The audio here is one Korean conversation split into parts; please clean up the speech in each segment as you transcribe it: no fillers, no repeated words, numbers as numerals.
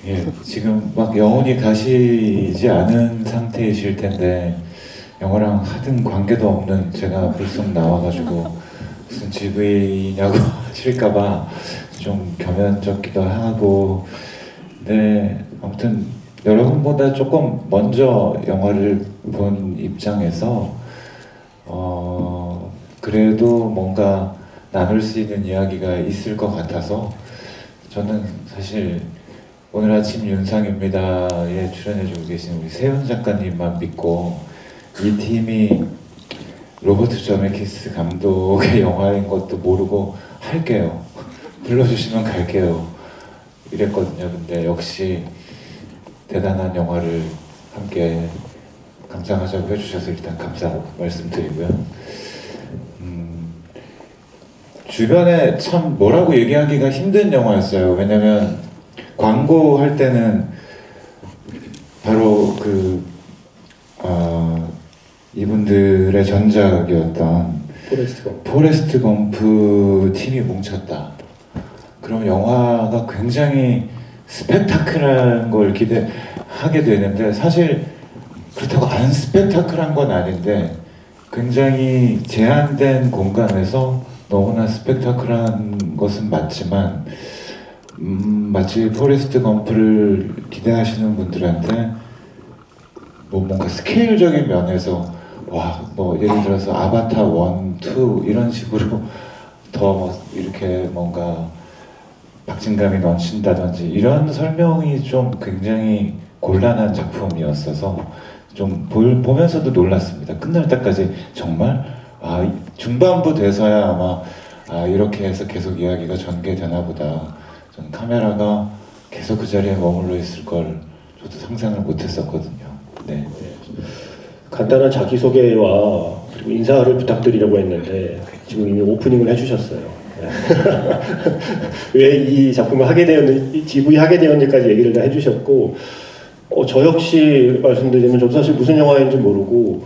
예, 지금 막 영혼이 가시지 않은 상태이실 텐데 영화랑 하등 관계도 없는 제가 불쑥 나와가지고 무슨 GV냐고 하실까봐 좀 겸연쩍기도 하고, 네, 아무튼 여러분보다 조금 먼저 영화를 본 입장에서 그래도 뭔가 나눌 수 있는 이야기가 있을 것 같아서 저는 사실 오늘 아침 윤상입니다에 출연해주고 계신 우리 세훈 작가님만 믿고 이 팀이 로버트 저메키스 감독의 영화인 것도 모르고 할게요. 불러주시면 갈게요. 이랬거든요. 근데 역시 대단한 영화를 함께 감상하자고 해주셔서 일단 감사 말씀드리고요. 주변에 참 뭐라고 얘기하기가 힘든 영화였어요. 왜냐면 광고할 때는 바로 이분들의 전작이었던 포레스트 검프 팀이 뭉쳤다. 그럼 영화가 굉장히 스펙타클한 걸 기대하게 되는데 사실 그렇다고 안 스펙타클한 건 아닌데 굉장히 제한된 공간에서 너무나 스펙타클한 것은 맞지만 마치 포레스트 검프를 기대하시는 분들한테 뭔가 스케일적인 면에서 뭐 예를 들어서 아바타 1, 2 이런 식으로 더 이렇게 뭔가 박진감이 넘친다든지 이런 설명이 좀 굉장히 곤란한 작품이었어서 좀 보면서도 놀랐습니다. 끝날 때까지 정말 중반부 돼서야 아마 이렇게 해서 계속 이야기가 전개되나 보다. 저는 카메라가 계속 그 자리에 머물러 있을 걸 저도 상상을 못했었거든요. 네. 간단한 자기소개와 그리고 인사를 부탁드리려고 했는데 지금 이미 오프닝을 해주셨어요. 왜 이 작품을 하게 되었는지, GV 하게 되었는지까지 얘기를 다 해주셨고, 저 역시 말씀드리면 저도 사실 무슨 영화인지 모르고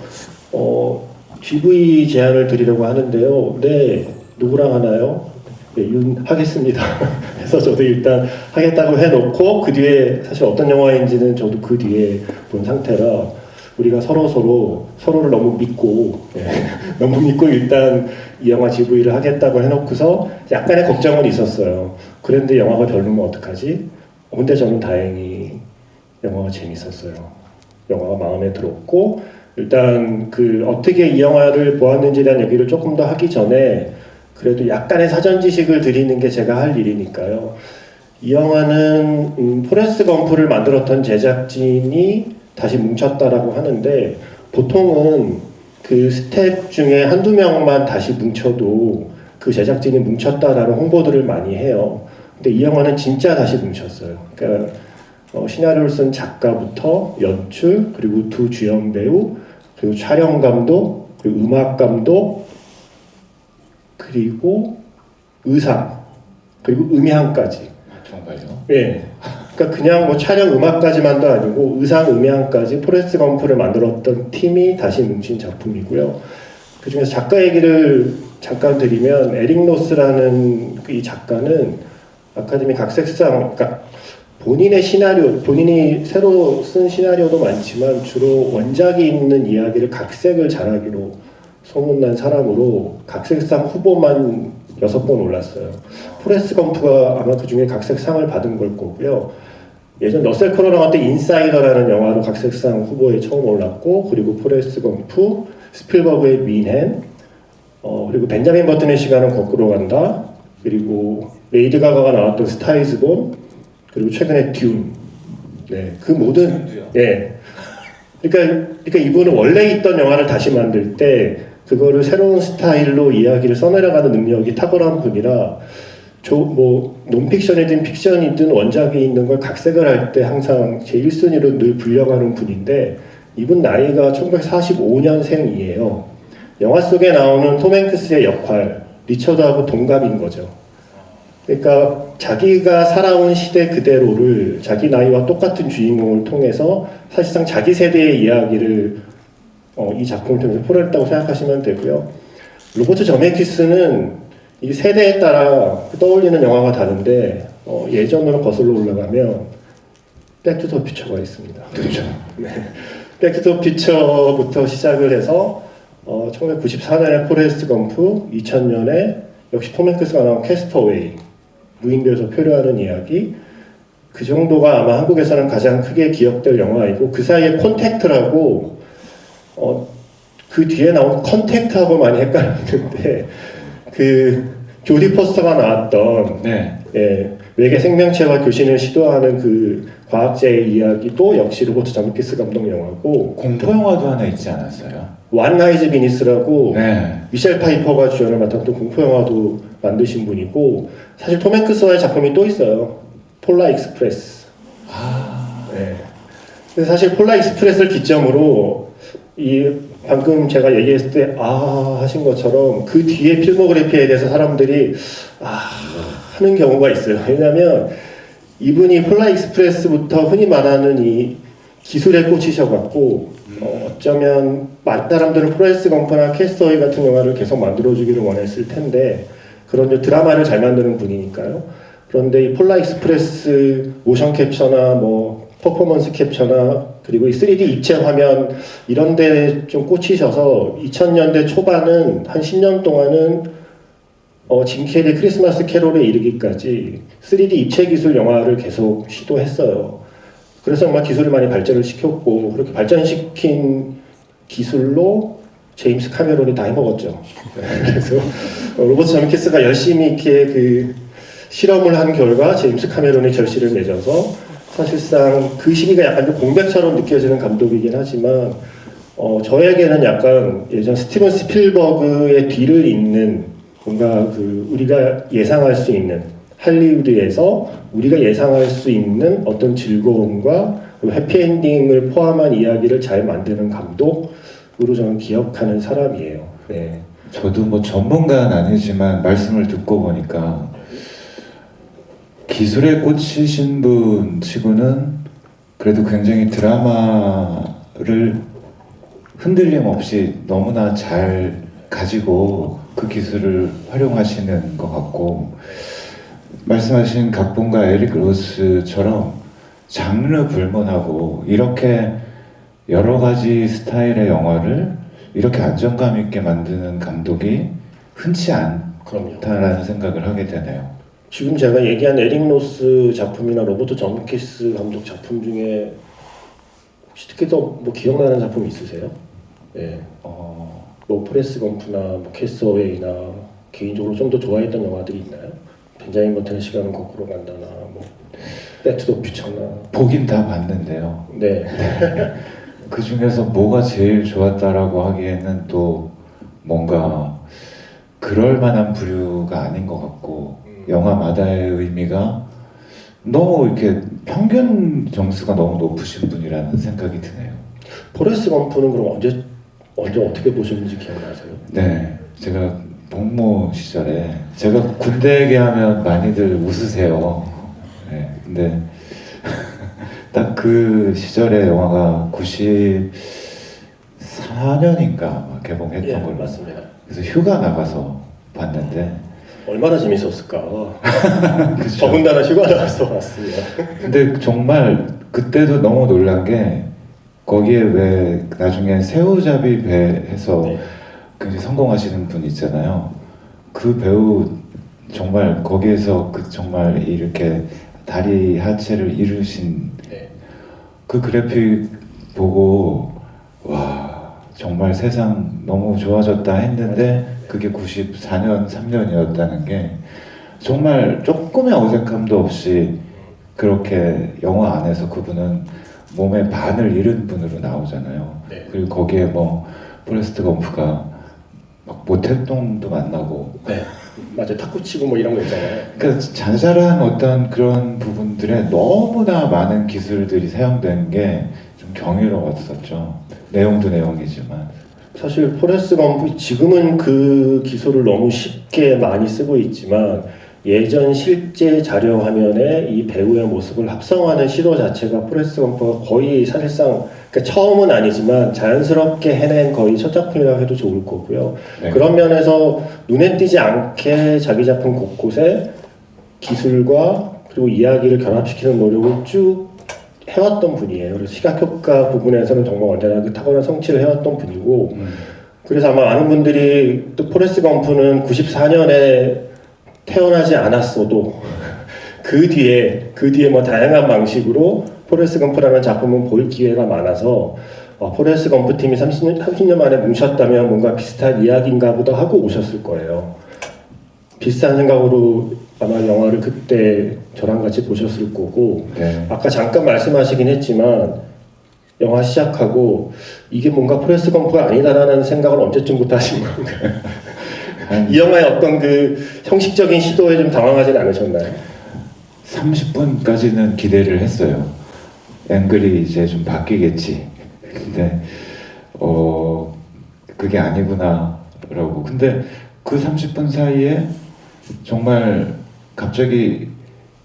GV 제안을 드리려고 하는데요. 네, 누구랑 하나요? 네, 하겠습니다. 그래서 저도 일단 하겠다고 해놓고 그 뒤에 사실 어떤 영화인지는 저도 그 뒤에 본 상태라 우리가 서로를 너무 믿고 너무 믿고 일단 이 영화 GV를 하겠다고 해놓고서 약간의 걱정은 있었어요. 그런데 영화가 별로면 어떡하지? 근데 저는 다행히 영화가 재밌었어요. 영화가 마음에 들었고 일단 어떻게 이 영화를 보았는지에 대한 얘기를 조금 더 하기 전에 그래도 약간의 사전 지식을 드리는 게 제가 할 일이니까요. 이 영화는 포레스트 검프를 만들었던 제작진이 다시 뭉쳤다라고 하는데 보통은 그 스텝 중에 한두 명만 다시 뭉쳐도 그 제작진이 뭉쳤다라는 홍보들을 많이 해요. 근데 이 영화는 진짜 다시 뭉쳤어요. 그러니까 시나리오를 쓴 작가부터 연출, 그리고 두 주연 배우, 그리고 촬영 감독, 그리고 음악 감독, 그리고 의상, 그리고 음향까지. 정말요? 예. 그러니까 그냥 뭐 촬영 음악까지만도 아니고 의상 음향까지 포레스트 검프를 만들었던 팀이 다시 뭉친 작품이고요. 그 중에서 작가 얘기를 잠깐 드리면 에릭 로스라는 이 작가는 아카데미 각색상, 그러니까 본인의 시나리오, 본인이 새로 쓴 시나리오도 많지만 주로 원작이 있는 이야기를 각색을 잘하기로 소문난 사람으로 각색상 후보만 6번 올랐어요. 포레스트 검프가 아마 그 중에 각색상을 받은 걸 거고요. 예전 러셀 크로우 나왔을 때 인사이더라는 영화로 각색상 후보에 처음 올랐고, 그리고 포레스트 검프, 스필버그의 윈헨, 그리고 벤자민 버튼의 시간은 거꾸로 간다, 그리고 레이디 가가가 나왔던 스타이즈 본, 그리고 최근에 듄. 네, 그 모든 그러니까 이분은 원래 있던 영화를 다시 만들 때 그거를 새로운 스타일로 이야기를 써내려가는 능력이 탁월한 분이라 뭐 논픽션이든 픽션이든 원작이 있는 걸 각색을 할 때 항상 제 1순위로 늘 불려가는 분인데 이분 나이가 1945년생이에요. 영화 속에 나오는 톰 행크스의 역할, 리처드하고 동갑인 거죠. 그러니까 자기가 살아온 시대 그대로를 자기 나이와 똑같은 주인공을 통해서 사실상 자기 세대의 이야기를 이 작품을 통해서 풀어냈다고 생각하시면 되고요. 로버트 저메키스는 이 세대에 따라 떠올리는 영화가 다른데 예전으로 거슬러 올라가면 백투더 퓨처가 있습니다. 그렇죠. 백투더 퓨처부터 시작을 해서 1994년에 포레스트 검프, 2000년에 역시 톰 행크스가 나온 캐스터웨이, 무인도에서 표류하는 이야기, 그 정도가 아마 한국에서는 가장 크게 기억될 영화이고, 그 사이에 콘택트라고 그 뒤에 나온 컨택트하고 많이 헷갈리는데 그 조디 포스터가 나왔던 네. 예, 외계 생명체와 교신을 시도하는 그 과학자의 이야기도 역시 로버트 자메키스 감독 영화고, 공포 영화도 하나 있지 않았어요? 완 아이즈 비니스라고 네. 미셸 파이퍼가 주연을 맡았던 공포 영화도 만드신 분이고, 사실 톰 행크스와의 작품이 또 있어요. 폴라 익스프레스. 네. 근데 사실 폴라 익스프레스를 기점으로 이 방금 제가 얘기했을 때 하신 것처럼 그 뒤에 필모그래피에 대해서 사람들이 하는 경우가 있어요. 왜냐하면 이분이 폴라 익스프레스부터 흔히 말하는 이 기술에 꽂히셔갖고 어쩌면 많은 사람들은 포레스트 검프나 캐스터웨이 같은 영화를 계속 만들어주기를 원했을 텐데, 그런 이제 드라마를 잘 만드는 분이니까요. 그런데 이 폴라 익스프레스 모션 캡처나 뭐 퍼포먼스 캡처나 그리고 이 3D 입체 화면 이런 데 좀 꽂히셔서 2000년대 초반은 한 10년 동안은 짐 캐리 크리스마스 캐롤에 이르기까지 3D 입체 기술 영화를 계속 시도했어요. 그래서 정말 기술을 많이 발전을 시켰고, 그렇게 발전시킨 기술로 제임스 카메론이 다 해먹었죠. 그래서 로버트 자메키스가 열심히 이렇게 그 실험을 한 결과 제임스 카메론이 결실을 맺어서, 사실상 그 시기가 약간 좀 공백처럼 느껴지는 감독이긴 하지만 저에게는 약간 예전 스티븐 스필버그의 뒤를 잇는, 뭔가 그 우리가 예상할 수 있는, 할리우드에서 우리가 예상할 수 있는 어떤 즐거움과 해피엔딩을 포함한 이야기를 잘 만드는 감독으로 저는 기억하는 사람이에요. 네. 저도 뭐 전문가는 아니지만 말씀을 듣고 보니까 기술에 꽂히신 분 치고는 그래도 굉장히 드라마를 흔들림 없이 너무나 잘 가지고 그 기술을 활용하시는 것 같고, 말씀하신 각본가 에릭 로스처럼 장르 불문하고 이렇게 여러 가지 스타일의 영화를 이렇게 안정감 있게 만드는 감독이 흔치 않다라는 생각을 하게 되네요. 지금 제가 얘기한 에릭 로스 작품이나 로버트 자메키스 감독 작품 중에 혹시 특히 더 뭐 기억나는 작품 있으세요? 네. 뭐 포레스트 검프나 뭐 캐스터웨이나 개인적으로 좀 더 좋아했던 영화들이 있나요? 벤자민 버튼의 시간은 거꾸로 간다나 뭐 백투더 퓨처나. 보긴 다 봤는데요. 네. 그 중에서 뭐가 제일 좋았다라고 하기에는 또 뭔가 그럴 만한 부류가 아닌 것 같고, 영화마다의 의미가 너무 이렇게 평균 점수가 너무 높으신 분이라는 생각이 드네요. 포레스트 검프는 그럼 언제 어떻게 보셨는지 기억나세요? 네, 제가 복무 시절에, 제가 군대 얘기하면 많이들 웃으세요. 네, 근데 딱 그 시절에 영화가 94년인가 개봉했던 걸로. 맞습니다. 그래서 휴가 나가서 봤는데 얼마나 재밌었을까. 그쵸. 더군다나 휴가 나가서 봤습니다. 근데 정말 그때도 너무 놀란 게, 거기에 왜 나중에 새우잡이 배에서 네. 굉장히 성공하시는 분 있잖아요. 그 배우 정말 거기에서 그 정말 이렇게 다리 하체를 이루신 네. 그 그래픽 보고 와 정말 세상 너무 좋아졌다 했는데, 그게 94년 3년이었다는 게 정말 조금의 어색함도 없이 그렇게 영화 안에서 그분은 몸의 반을 잃은 분으로 나오잖아요. 네. 그리고 거기에 뭐 포레스트 검프가 막 모태똥도 만나고, 네. 맞아요. 탁구 치고 뭐 이런 거 있잖아요. 그러니까 자잘한 어떤 그런 부분들에 너무나 많은 기술들이 사용된 게 좀 경이로웠었죠. 내용도 내용이지만. 사실 포레스트 검프 지금은 그 기술을 너무 쉽게 많이 쓰고 있지만, 예전 실제 자료 화면에 이 배우의 모습을 합성하는 시도 자체가 포레스트 검프가 거의 사실상, 그러니까 처음은 아니지만 자연스럽게 해낸 거의 첫 작품이라고 해도 좋을 거고요. 네. 그런 면에서 눈에 띄지 않게 자기 작품 곳곳에 기술과 그리고 이야기를 결합시키는 노력을 쭉 해왔던 분이에요. 그래서 시각 효과 부분에서는 정말 언제나 그 탁월한 성취를 해왔던 분이고 그래서 아마 많은 분들이 또 포레스트 검프는 94년에 태어나지 않았어도 그 뒤에 뭐 다양한 방식으로 포레스트 검프라는 작품을 볼 기회가 많아서 포레스트 검프 팀이 30년 만에 뭉쳤다면 뭔가 비슷한 이야기인가 보다 하고 오셨을 거예요. 비슷한 생각으로 아마 영화를 그때 저랑 같이 보셨을 거고 네. 아까 잠깐 말씀하시긴 했지만 영화 시작하고 이게 뭔가 포레스트 검프가 아니다라는 생각을 언제쯤부터 하신 건가요? 이 영화의 어떤 그 형식적인 시도에 좀 당황하진 않으셨나요? 30분까지는 기대를 했어요. 앵글이 이제 좀 바뀌겠지. 근데 그게 아니구나라고. 근데 그 30분 사이에 정말 갑자기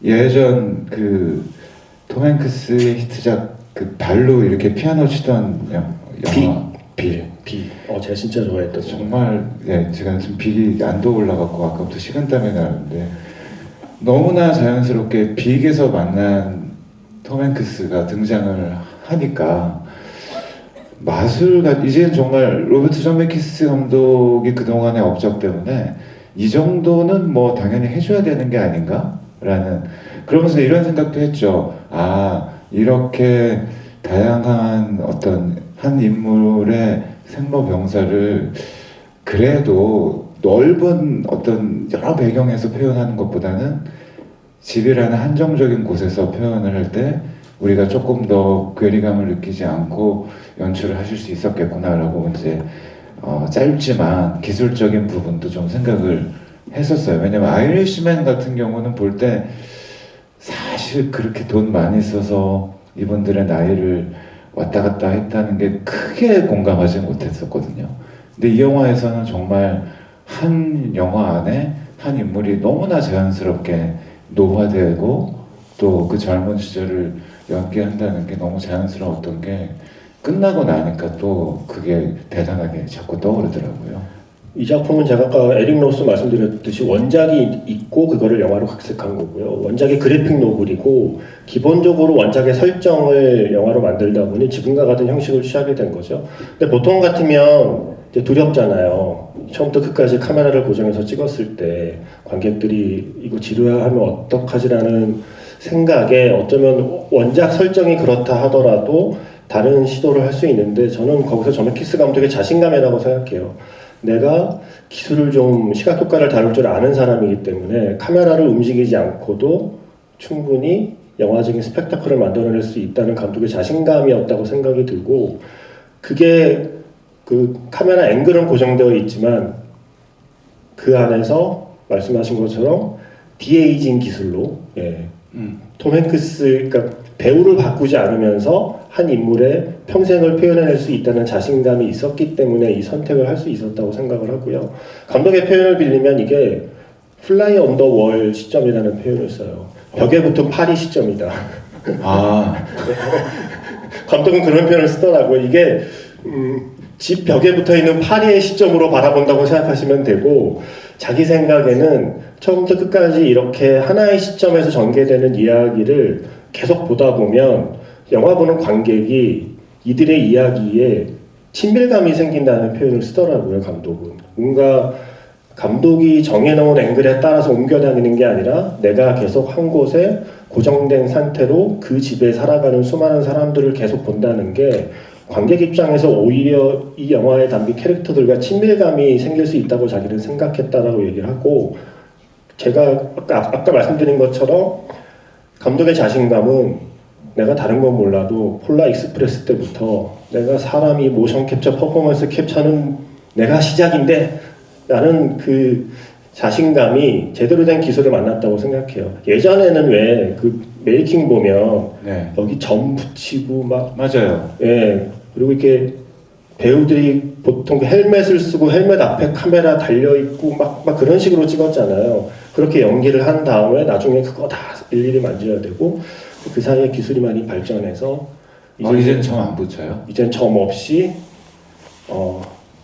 예전 그 톰 행크스의 히트작 그 발로 이렇게 피아노 치던 영화 비. 제가 진짜 좋아했던 정말 제가 지금 빅이 안도 올라갔고 아까부터 식은땀이 나는데 너무나 자연스럽게 빅에서 만난 톰 행크스가 등장을 하니까 마술가 이제는 정말 로버트 존메키스 감독이 그동안의 업적 때문에 이 정도는 뭐 당연히 해줘야 되는 게 아닌가라는 그러면서 이런 생각도 했죠. 이렇게 다양한 어떤 한 인물의 생로병사를 그래도 넓은 어떤 여러 배경에서 표현하는 것보다는 집이라는 한정적인 곳에서 표현을 할 때 우리가 조금 더 괴리감을 느끼지 않고 연출을 하실 수 있었겠구나라고 이제 짧지만 기술적인 부분도 좀 생각을 했었어요. 왜냐면 아이리시맨 같은 경우는 볼 때 사실 그렇게 돈 많이 써서 이분들의 나이를 왔다 갔다 했다는 게 크게 공감하지 못했었거든요. 근데 이 영화에서는 정말 한 영화 안에 한 인물이 너무나 자연스럽게 노화되고 또 그 젊은 시절을 연기한다는 게 너무 자연스러웠던 게 끝나고 나니까 또 그게 대단하게 자꾸 떠오르더라고요. 이 작품은 제가 아까 에릭 로스 말씀드렸듯이 원작이 있고 그거를 영화로 각색한 거고요. 원작이 그래픽 노블이고 기본적으로 원작의 설정을 영화로 만들다 보니 지금과 같은 형식을 취하게 된 거죠. 근데 보통 같으면 이제 두렵잖아요. 처음부터 끝까지 카메라를 고정해서 찍었을 때 관객들이 이거 지루해 하면 어떡하지라는 생각에 어쩌면 원작 설정이 그렇다 하더라도 다른 시도를 할 수 있는데 저는 거기서 저메키스 감독의 자신감이라고 생각해요. 내가 기술을 좀 시각 효과를 다룰 줄 아는 사람이기 때문에 카메라를 움직이지 않고도 충분히 영화적인 스펙타클을 만들어낼 수 있다는 감독의 자신감이었다고 생각이 들고 그게 그 카메라 앵글은 고정되어 있지만 그 안에서 말씀하신 것처럼 디에이징 기술로 톰 행크스 그러니까 배우를 바꾸지 않으면서 한 인물의 평생을 표현해낼 수 있다는 자신감이 있었기 때문에 이 선택을 할 수 있었다고 생각을 하고요. 감독의 표현을 빌리면 이게 플라이 언더 월 시점이라는 표현을 써요. 벽에 붙은 파리 시점이다. 감독은 그런 표현을 쓰더라고요. 이게 집 벽에 붙어있는 파리의 시점으로 바라본다고 생각하시면 되고 자기 생각에는 처음부터 끝까지 이렇게 하나의 시점에서 전개되는 이야기를 계속 보다 보면 영화 보는 관객이 이들의 이야기에 친밀감이 생긴다는 표현을 쓰더라고요. 감독은 뭔가 감독이 정해놓은 앵글에 따라서 옮겨다니는 게 아니라 내가 계속 한 곳에 고정된 상태로 그 집에 살아가는 수많은 사람들을 계속 본다는 게 관객 입장에서 오히려 이 영화에 담긴 캐릭터들과 친밀감이 생길 수 있다고 자기는 생각했다라고 얘기를 하고 제가 아까 말씀드린 것처럼 감독의 자신감은 내가 다른 건 몰라도 폴라 익스프레스 때부터 내가 사람이 모션 캡처 퍼포먼스 캡처는 내가 시작인데 라는 그 자신감이 제대로 된 기술을 만났다고 생각해요. 예전에는 왜 그 메이킹 보면 여기 점 붙이고 막 맞아요. 그리고 이렇게 배우들이 보통 헬멧을 쓰고 헬멧 앞에 카메라 달려있고 막 그런 식으로 찍었잖아요. 그렇게 연기를 한 다음에 나중에 그거 다 일일이 만져야 되고 그 사이에 기술이 많이 발전해서 이제는 점 안 붙여요? 이젠 점 없이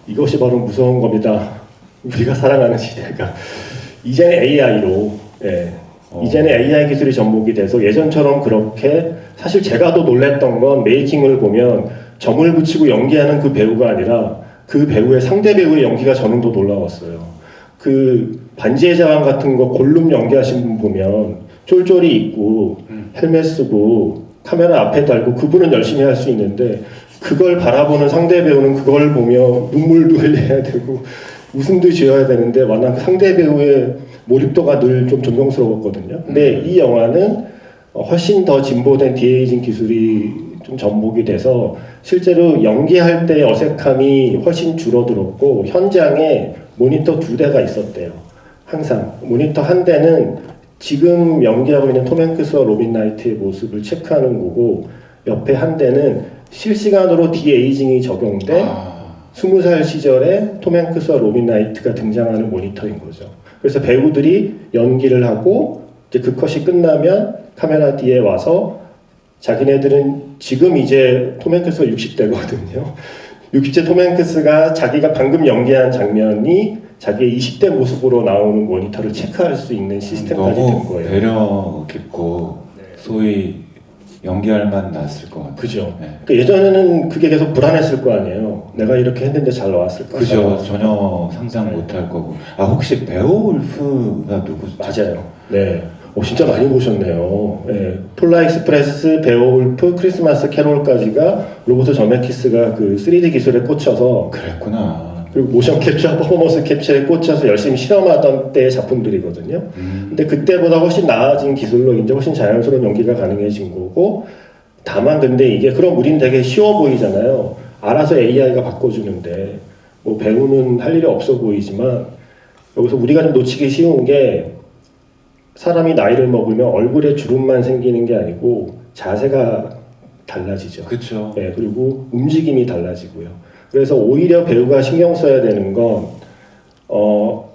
이것이 바로 무서운 겁니다. 우리가 살아가는 시대가 이제는 AI로 이제는 AI 기술이 접목이 돼서 예전처럼 그렇게 사실 제가 더 놀랬던 건 메이킹을 보면 점을 붙이고 연기하는 그 배우가 아니라 그 배우의 상대 배우의 연기가 저는 더 놀라웠어요. 그 반지의 제왕 같은 거 골룸 연기하신 분 보면 쫄쫄이 입고 헬멧 쓰고 카메라 앞에 달고 그분은 열심히 할 수 있는데 그걸 바라보는 상대 배우는 그걸 보며 눈물도 흘려야 되고 웃음도 지어야 되는데 워낙 상대 배우의 몰입도가 늘 좀 존경스러웠거든요. 근데 이 영화는 훨씬 더 진보된 디에이징 기술이 좀 접목이 돼서 실제로 연기할 때 어색함이 훨씬 줄어들었고 현장에 모니터 2대가 있었대요. 항상 모니터 한 대는 지금 연기하고 있는 톰 행크스와 로빈 나이트의 모습을 체크하는 거고 옆에 한 대는 실시간으로 디에이징이 적용돼 20살 시절에 톰 행크스와 로빈 나이트가 등장하는 모니터인 거죠. 그래서 배우들이 연기를 하고 이제 그 컷이 끝나면 카메라 뒤에 와서 자기네들은 지금 이제 톰 행크스가 60대거든요. 60대 톰 행크스가 자기가 방금 연기한 장면이 자기의 20대 모습으로 나오는 모니터를 체크할 수 있는 시스템까지 된 너무 거예요. 배려 깊고 소위 연기할 만 났을 것 같아요. 그죠. 네. 그러니까 예전에는 그게 계속 불안했을 거 아니에요. 내가 이렇게 했는데 잘 나왔을까? 그죠. 전혀 상상 못할 거고. 아 혹시 베오울프가 누구죠? 맞아요. 네. 진짜 많이 보셨네요. 네. 폴라 익스프레스, 베오울프, 크리스마스 캐롤까지가 로버트 저메키스가 그 3D 기술에 꽂혀서 그랬구나. 그리고 모션 캡처, 퍼포먼스 캡처에 꽂혀서 열심히 실험하던 때의 작품들이거든요. 근데 그때보다 훨씬 나아진 기술로 이제 훨씬 자연스러운 연기가 가능해진 거고 다만 근데 이게 그런 우린 되게 쉬워 보이잖아요. 알아서 AI가 바꿔주는데 뭐 배우는 할 일이 없어 보이지만 여기서 우리가 좀 놓치기 쉬운 게 사람이 나이를 먹으면 얼굴에 주름만 생기는 게 아니고 자세가 달라지죠. 그렇죠. 네, 그리고 움직임이 달라지고요. 그래서 오히려 배우가 신경 써야 되는 건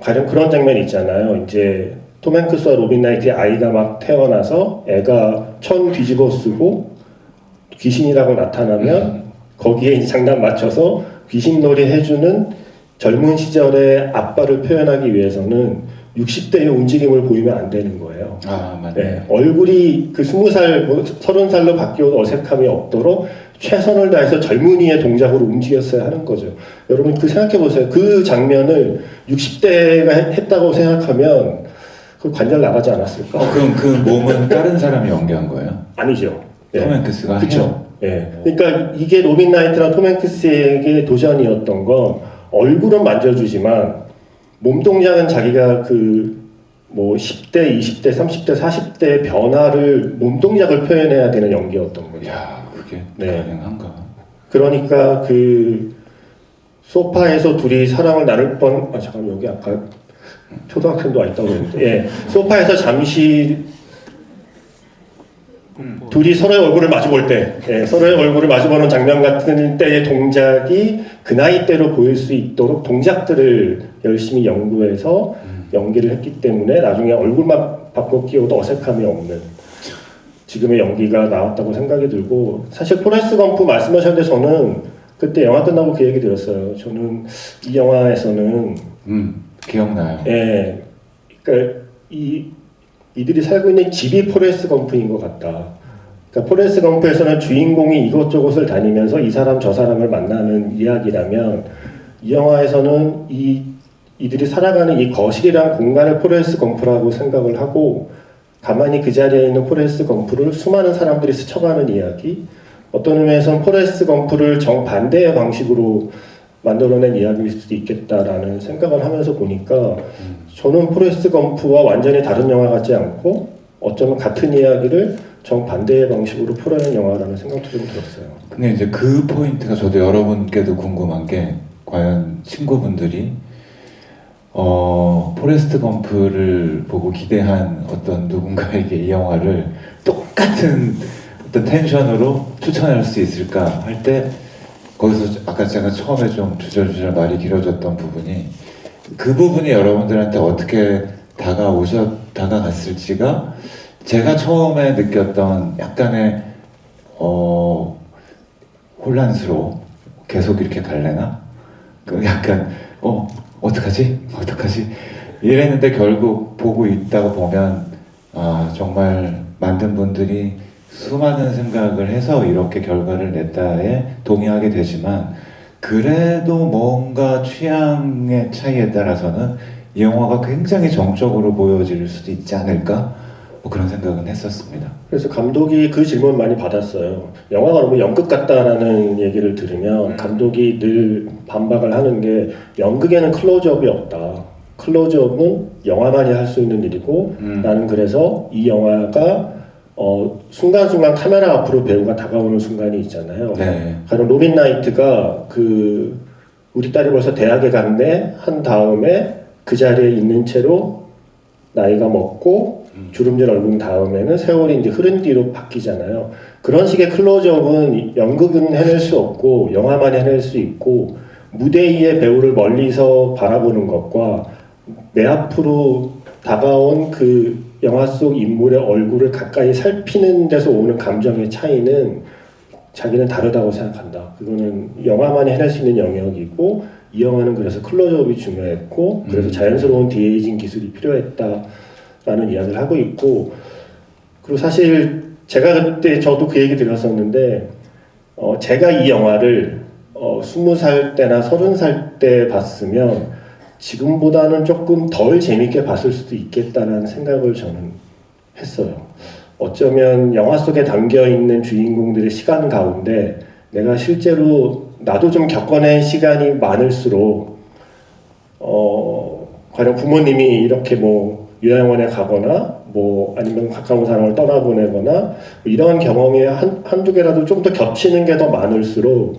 가령 그런 장면 있잖아요. 이제 톰 행크스와 로빈 나이트의 아이가 막 태어나서 애가 천 뒤집어 쓰고 귀신이라고 나타나면 거기에 이제 장단 맞춰서 귀신놀이 해주는 젊은 시절의 아빠를 표현하기 위해서는 60대의 움직임을 보이면 안 되는 거예요. 아 맞네. 네, 얼굴이 그 20살, 30살로 바뀌어도 어색함이 없도록 최선을 다해서 젊은이의 동작으로 움직였어야 하는 거죠. 여러분 그 생각해 보세요. 그 장면을 60대가 했다고 생각하면 그 관절 나가지 않았을까? 그럼 그 몸은 다른 사람이 연기한 거예요? 아니죠. 네. 톰 행크스가 그렇죠. 예. 그러니까 이게 로빈 나이트랑 톰 행크스에게 도전이었던 건 얼굴은 만져주지만 몸 동작은 자기가 그 뭐 10대, 20대, 30대, 40대 변화를 몸 동작을 표현해야 되는 연기였던 거죠. 야 그게 네. 가능한가? 그러니까 그 소파에서 둘이 사랑을 나눌 뻔. 잠깐 여기 아까 초등학생도 와 있다고 했는데, 예, 소파에서 잠시 둘이 서로의 얼굴을 마주볼 때, 예, 서로의 얼굴을 마주보는 장면 같은 때의 동작이 그 나이대로 보일 수 있도록 동작들을 열심히 연구해서 연기를 했기 때문에 나중에 얼굴만 바꿔 끼워도 어색함이 없는 지금의 연기가 나왔다고 생각이 들고 사실 포레스트 검프 말씀하셨는데 저는 그때 영화 끝나고 그 얘기 들었어요. 저는 이 영화에서는 기억나요. 예, 그러니까 이들이 살고 있는 집이 포레스트 검프인 것 같다. 그러니까 포레스트 검프에서는 주인공이 이것저것을 다니면서 이 사람 저 사람을 만나는 이야기라면 이 영화에서는 이들이 살아가는 이 거실이란 공간을 포레스트 검프라고 생각을 하고 가만히 그 자리에 있는 포레스트 검프를 수많은 사람들이 스쳐가는 이야기. 어떤 의미에서는 포레스트 검프를 정반대의 방식으로 만들어낸 이야기일 수도 있겠다라는 생각을 하면서 보니까 저는 포레스트 검프와 완전히 다른 영화 같지 않고 어쩌면 같은 이야기를 정반대의 방식으로 풀어낸 영화라는 생각도 좀 들었어요. 근데 이제 그 포인트가 저도 여러분께도 궁금한 게 과연 친구분들이 포레스트 검프를 보고 기대한 어떤 누군가에게 이 영화를 똑같은 어떤 텐션으로 추천할 수 있을까 할 때 거기서 아까 제가 처음에 좀 주절주절 말이 길어졌던 부분이 그 부분이 여러분들한테 어떻게 다가갔을지가 제가 처음에 느꼈던 약간의 혼란스러워 계속 이렇게 갈래나? 그 약간 어떡하지? 이랬는데 결국 보고 있다가 보면 아, 정말 만든 분들이 수많은 생각을 해서 이렇게 결과를 냈다에 동의하게 되지만 그래도 뭔가 취향의 차이에 따라서는 이 영화가 굉장히 정적으로 보여질 수도 있지 않을까? 뭐 그런 생각은 했었습니다. 그래서 감독이 그 질문 많이 받았어요. 영화가 너무 연극 같다라는 얘기를 들으면 감독이 늘 반박을 하는 게 연극에는 클로즈업이 없다. 클로즈업은 영화만이 할 수 있는 일이고 나는 그래서 이 영화가 순간순간 카메라 앞으로 배우가 다가오는 순간이 있잖아요. 네. 가령 로빈 나이트가 그 우리 딸이 벌써 대학에 갔네 한 다음에 그 자리에 있는 채로 나이가 먹고 주름진 얼굴 다음에는 세월이 이제 흐른 뒤로 바뀌잖아요. 그런 식의 클로즈업은 연극은 해낼 수 없고 영화만 해낼 수 있고 무대 위의 배우를 멀리서 바라보는 것과 내 앞으로 다가온 그 영화 속 인물의 얼굴을 가까이 살피는 데서 오는 감정의 차이는 자기는 다르다고 생각한다. 그거는 영화만이 해낼 수 있는 영역이고 이 영화는 그래서 클로즈업이 중요했고 그래서 자연스러운 디에이징 기술이 필요했다라는 이야기를 하고 있고 그리고 사실 제가 그때 저도 그 얘기 들었었는데 제가 이 영화를 20살 때나 30살 때 봤으면 지금보다는 조금 덜 재밌게 봤을 수도 있겠다는 생각을 저는 했어요. 어쩌면 영화 속에 담겨있는 주인공들의 시간 가운데 내가 실제로 나도 좀 겪어낸 시간이 많을수록 과연 부모님이 이렇게 뭐 요양원에 가거나 뭐 아니면 가까운 사람을 떠나보내거나 이런 경험이 한두 개라도 좀 더 겹치는 게 더 많을수록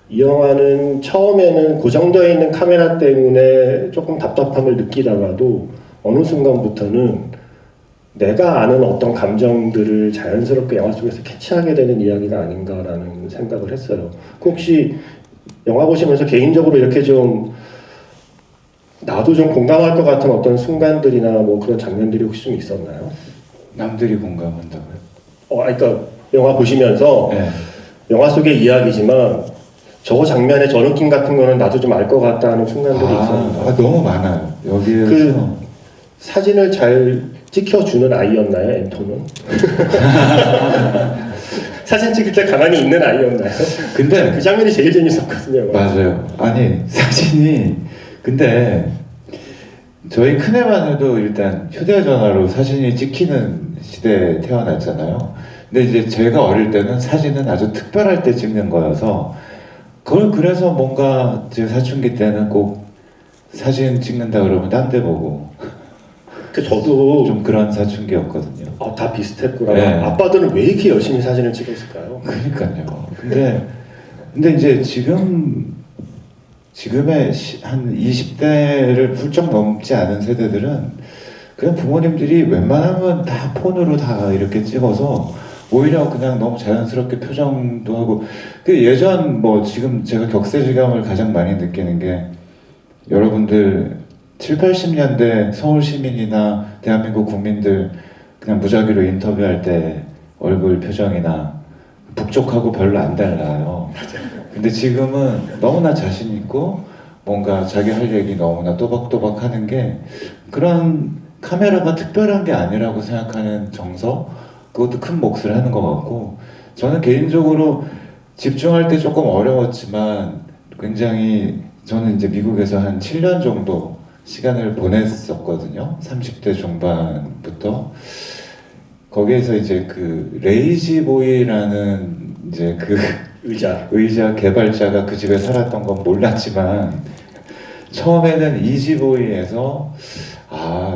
이 영화는 처음에는 고정되어 있는 카메라 때문에 조금 답답함을 느끼다가도 어느 순간부터는 내가 아는 어떤 감정들을 자연스럽게 영화 속에서 캐치하게 되는 이야기가 아닌가라는 생각을 했어요. 혹시 영화 보시면서 개인적으로 이렇게 좀 나도 좀 공감할 것 같은 어떤 순간들이나 뭐 그런 장면들이 혹시 좀 있었나요? 남들이 공감한다고요? 그러니까 영화 보시면서 네. 영화 속의 이야기지만 저 장면의 저 느낌 같은 거는 나도 좀 알 것 같다 하는 순간들이 있었나요? 너무 많아요. 여기에서 그 사진을 잘 찍혀주는 아이였나요, 앤토는? 사진 찍을 때 가만히 있는 아이였나요? 근데 그 장면이 제일 재밌었거든요. 맞아요. 아니 사진이 근데 저희 큰애만 해도 일단 휴대전화로 사진이 찍히는 시대에 태어났잖아요. 근데 이제 제가 어릴 때는 사진은 아주 특별할 때 찍는 거여서 그걸 그래서 뭔가 제 사춘기 때는 꼭 사진 찍는다 그러면 딴 데 보고 저도 좀 그런 사춘기였거든요. 다 비슷했구나. 네. 아빠들은 왜 이렇게 열심히 사진을 찍었을까요? 그러니까요. 근데 이제 지금의 한 20대를 훌쩍 넘지 않은 세대들은 그냥 부모님들이 웬만하면 다 폰으로 다 이렇게 찍어서 오히려 그냥 너무 자연스럽게 표정도 하고 그 예전 뭐 지금 제가 격세지감을 가장 많이 느끼는 게 여러분들 7, 80년대 서울 시민이나 대한민국 국민들 그냥 무작위로 인터뷰할 때 얼굴 표정이나 북쪽하고 별로 안 달라요. 근데 지금은 너무나 자신 있고 뭔가 자기 할 얘기 너무나 또박또박 하는 게 그런 카메라가 특별한 게 아니라고 생각하는 정서 그것도 큰 몫을 하는 것 같고 저는 개인적으로 집중할 때 조금 어려웠지만 굉장히 저는 이제 미국에서 한 7년 정도 시간을 보냈었거든요. 30대 중반부터 거기에서 이제 그 레이지보이라는 이제 그 의자 개발자가 그 집에 살았던 건 몰랐지만 처음에는 이지보이에서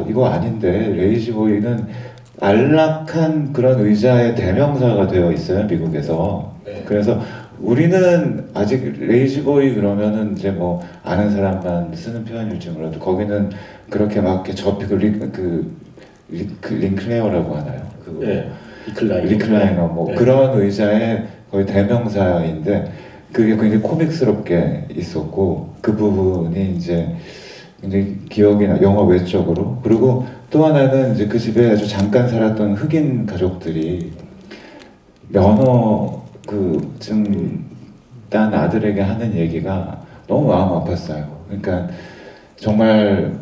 이거 아닌데 레이지보이는 안락한 그런 의자의 대명사가 되어 있어요 미국에서. 네. 그래서 우리는 아직 레이지보이 그러면은 이제 뭐 아는 사람만 쓰는 표현일지 몰라도 거기는 그렇게 막 이렇게 접히고 링클레어라고 하나요? 네. 리클라이너 뭐 네. 그런 의자의 거의 대명사인데 그게 굉장히 코믹스럽게 있었고 그 부분이 이제 굉장히 기억이나 영화 외적으로 그리고 또 하나는 이제 그 집에 아주 잠깐 살았던 흑인 가족들이 면허 딴 아들에게 하는 얘기가 너무 마음 아팠어요. 그러니까 정말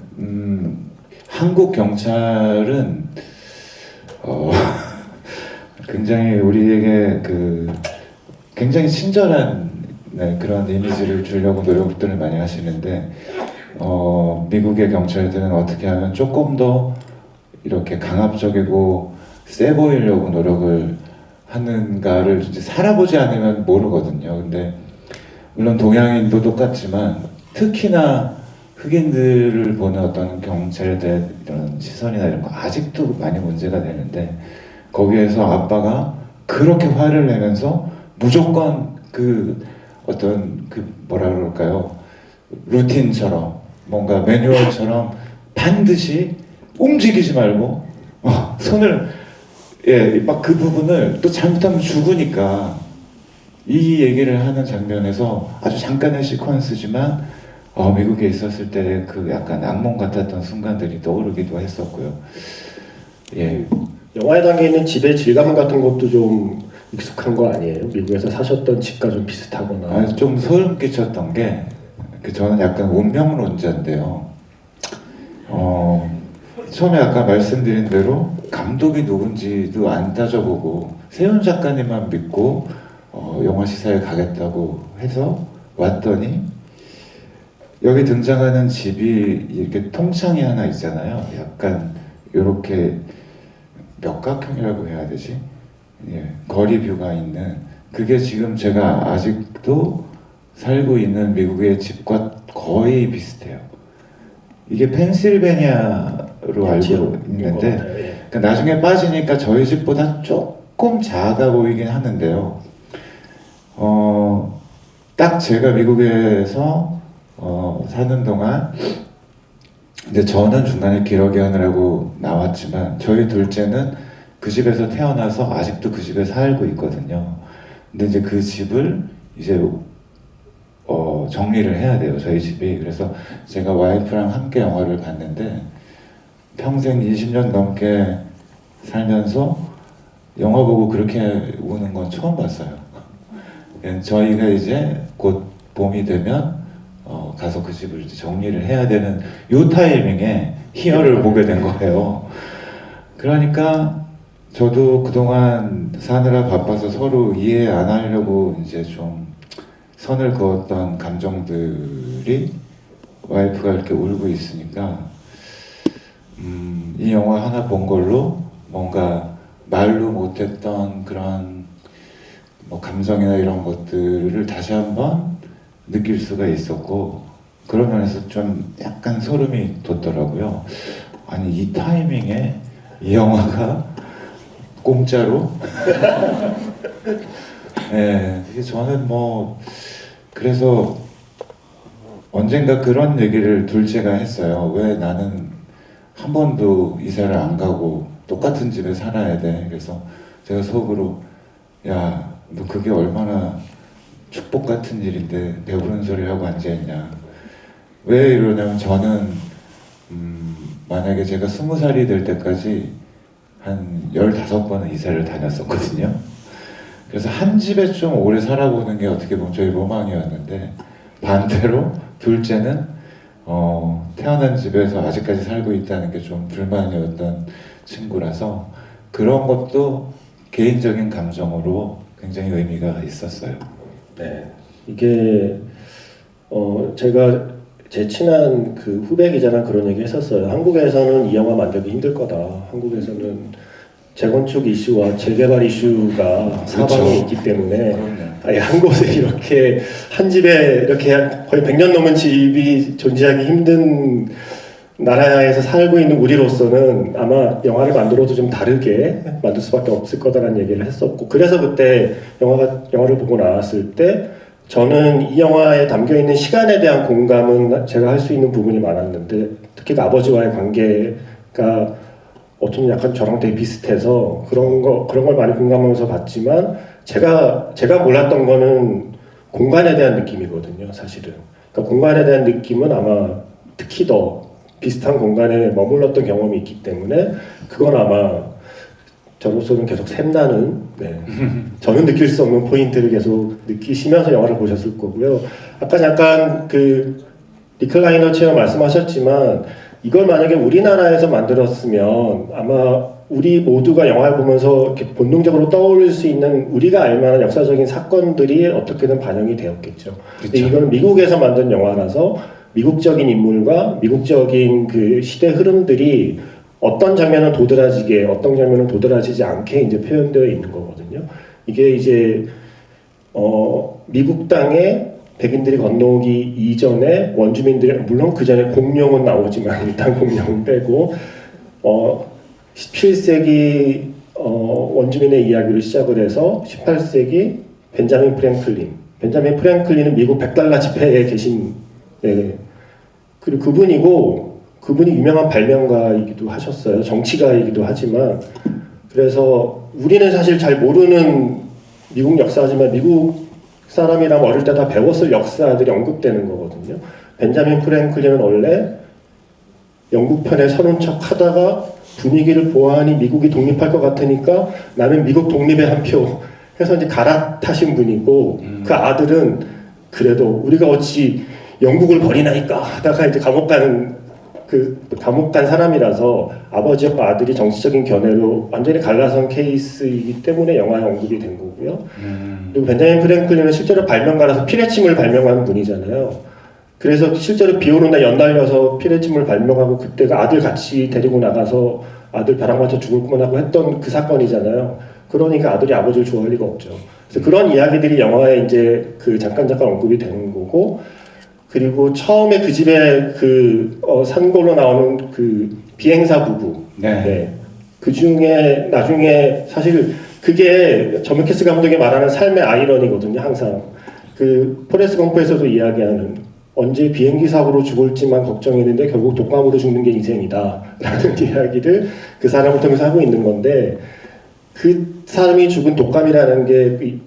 한국 경찰은 어, 굉장히 우리에게 굉장히 친절한 네, 그런 이미지를 주려고 노력들을 많이 하시는데 미국의 경찰들은 어떻게 하면 조금 더 이렇게 강압적이고 세 보이려고 노력을 하는가를 이제 살아보지 않으면 모르거든요. 근데 물론 동양인도 똑같지만 특히나 흑인들을 보는 어떤 경찰들의 이런 시선이나 이런 거 아직도 많이 문제가 되는데 거기에서 아빠가 그렇게 화를 내면서 무조건 어떤 뭐라 그럴까요? 루틴처럼 뭔가 매뉴얼처럼 반드시 움직이지 말고 손을 막 그 부분을 또 잘못하면 죽으니까 이 얘기를 하는 장면에서 아주 잠깐의 시퀀스지만 미국에 있었을 때 약간 악몽 같았던 순간들이 떠오르기도 했었고요. 예. 영화에 담겨 있는 집의 질감 같은 것도 좀 익숙한 거 아니에요? 미국에서 사셨던 집과 좀 비슷하거나. 좀 소름 끼쳤던 게 저는 약간 운명론자인데요. 처음에 아까 말씀드린 대로 감독이 누군지도 안 따져보고 세훈 작가님만 믿고 영화 시사에 가겠다고 해서 왔더니 여기 등장하는 집이 이렇게 통창이 하나 있잖아요. 약간 이렇게 몇각형이라고 해야 되지? 예, 거리 뷰가 있는 그게 지금 제가 아직도 살고 있는 미국의 집과 거의 비슷해요. 이게 펜실베니아로 알고 있는데 그러니까 나중에 빠지니까 저희 집보다 조금 작아 보이긴 하는데요. 딱 제가 미국에서 사는 동안 이제 저는 중간에 기러기 하느라고 나왔지만 저희 둘째는 그 집에서 태어나서 아직도 그 집에 살고 있거든요. 근데 이제 그 집을 이제 정리를 해야 돼요, 저희 집이. 그래서 제가 와이프랑 함께 영화를 봤는데 평생 20년 넘게 살면서 영화 보고 그렇게 우는 건 처음 봤어요. 저희가 이제 곧 봄이 되면 가서 그 집을 이제 정리를 해야 되는 요 타이밍에 희열을 보게 된 거예요. 그러니까 저도 그동안 사느라 바빠서 서로 이해 안 하려고 이제 좀 선을 그었던 감정들이 와이프가 이렇게 울고 있으니까 이 영화 하나 본 걸로 뭔가 말로 못했던 그런 뭐 감정이나 이런 것들을 다시 한번 느낄 수가 있었고 그런 면에서 좀 약간 소름이 돋더라고요. 아니 이 타이밍에 이 영화가 공짜로? 네, 저는 뭐 그래서 언젠가 그런 얘기를 둘째가 했어요. 왜 나는 한 번도 이사를 안 가고 똑같은 집에 살아야 돼. 그래서 제가 속으로 야, 너 그게 얼마나 축복 같은 일인데 배부른 소리 하고 앉아있냐. 왜 이러냐면 저는 만약에 제가 20살이 될 때까지 한 15번은 이사를 다녔었거든요. 그래서 한 집에 좀 오래 살아보는 게 어떻게 보면 저희 로망이었는데 반대로 둘째는 태어난 집에서 아직까지 살고 있다는 게 좀 불만이었던 친구라서 그런 것도 개인적인 감정으로 굉장히 의미가 있었어요. 네, 이게 제가 제 친한 그 후배 기자랑 그런 얘기 했었어요. 한국에서는 이 영화 만들기 힘들 거다. 한국에서는 재건축 이슈와 재개발 이슈가 사방에 그렇죠. 있기 때문에 그럼요. 아예 한 곳에 이렇게 한 집에 이렇게 거의 100년 넘은 집이 존재하기 힘든 나라에서 살고 있는 우리로서는 아마 영화를 만들어도 좀 다르게 만들 수밖에 없을 거다라는 얘기를 했었고 그래서 그때 영화를 보고 나왔을 때 저는 이 영화에 담겨있는 시간에 대한 공감은 제가 할 수 있는 부분이 많았는데 특히 아버지와의 관계가 어쩌면 약간 저랑 되게 비슷해서 그런 걸 많이 공감하면서 봤지만 제가 몰랐던 거는 공간에 대한 느낌이거든요, 사실은. 그러니까 공간에 대한 느낌은 아마 특히 더 비슷한 공간에 머물렀던 경험이 있기 때문에 그건 아마 저로서는 계속 샘나는 저는 느낄 수 없는 포인트를 계속 느끼시면서 영화를 보셨을 거고요. 아까 잠깐 그 리클라이너 체어 말씀하셨지만 이걸 만약에 우리나라에서 만들었으면 아마 우리 모두가 영화를 보면서 이렇게 본능적으로 떠올릴 수 있는 우리가 알만한 역사적인 사건들이 어떻게든 반영이 되었겠죠. 근데 그쵸. 이거는 미국에서 만든 영화라서 미국적인 인물과 미국적인 그 시대 흐름들이 어떤 장면은 도드라지게, 어떤 장면은 도드라지지 않게 이제 표현되어 있는 거거든요. 이게 이제 미국 땅에 백인들이 건너오기 이전에 원주민들이, 물론 그 전에 공룡은 나오지만 일단 공룡은 빼고 17세기 원주민의 이야기로 시작을 해서 18세기 벤자민 프랭클린은 미국 100달러 지폐에 계신, 그리고 그분이 유명한 발명가이기도 하셨어요. 정치가이기도 하지만, 그래서 우리는 사실 잘 모르는 미국 역사지만 미국 사람이라면 어릴 때 다 배웠을 역사들이 언급되는 거거든요. 벤자민 프랭클린은 원래 영국 편에 서는 척 하다가 분위기를 보아하니 미국이 독립할 것 같으니까 나는 미국 독립에 한 표 해서 이제 갈아타신 분이고, 그 아들은 그래도 우리가 어찌 영국을 버리나이까 하다가 이제 감옥 간 사람이라서 아버지와 아들이 정치적인 견해로 완전히 갈라선 케이스이기 때문에 영화에 언급이 된 거고요. 그리고 벤자민 프랭클린은 실제로 발명가라서 피레침을 발명한 분이잖아요. 그래서 실제로 비 오는 날 연날려서 피레침을 발명하고 그때가 아들 같이 데리고 나가서 아들 벼락 맞아 죽을 뻔하고 했던 그 사건이잖아요. 그러니까 아들이 아버지를 좋아할 리가 없죠. 그래서 그런 이야기들이 영화에 이제 그 잠깐 언급이 되는 거고, 그리고 처음에 그 집에 산골로 나오는 그 비행사 부부. 네. 그 중에 나중에 사실 그게 저메키스 감독이 말하는 삶의 아이러니거든요. 항상 그 포레스트 검프에서도 이야기하는, 언제 비행기 사고로 죽을지만 걱정했는데 결국 독감으로 죽는 게 인생이다 라는 이야기를 그 사람을 통해서 하고 있는 건데, 그 사람이 죽은 독감이라는 게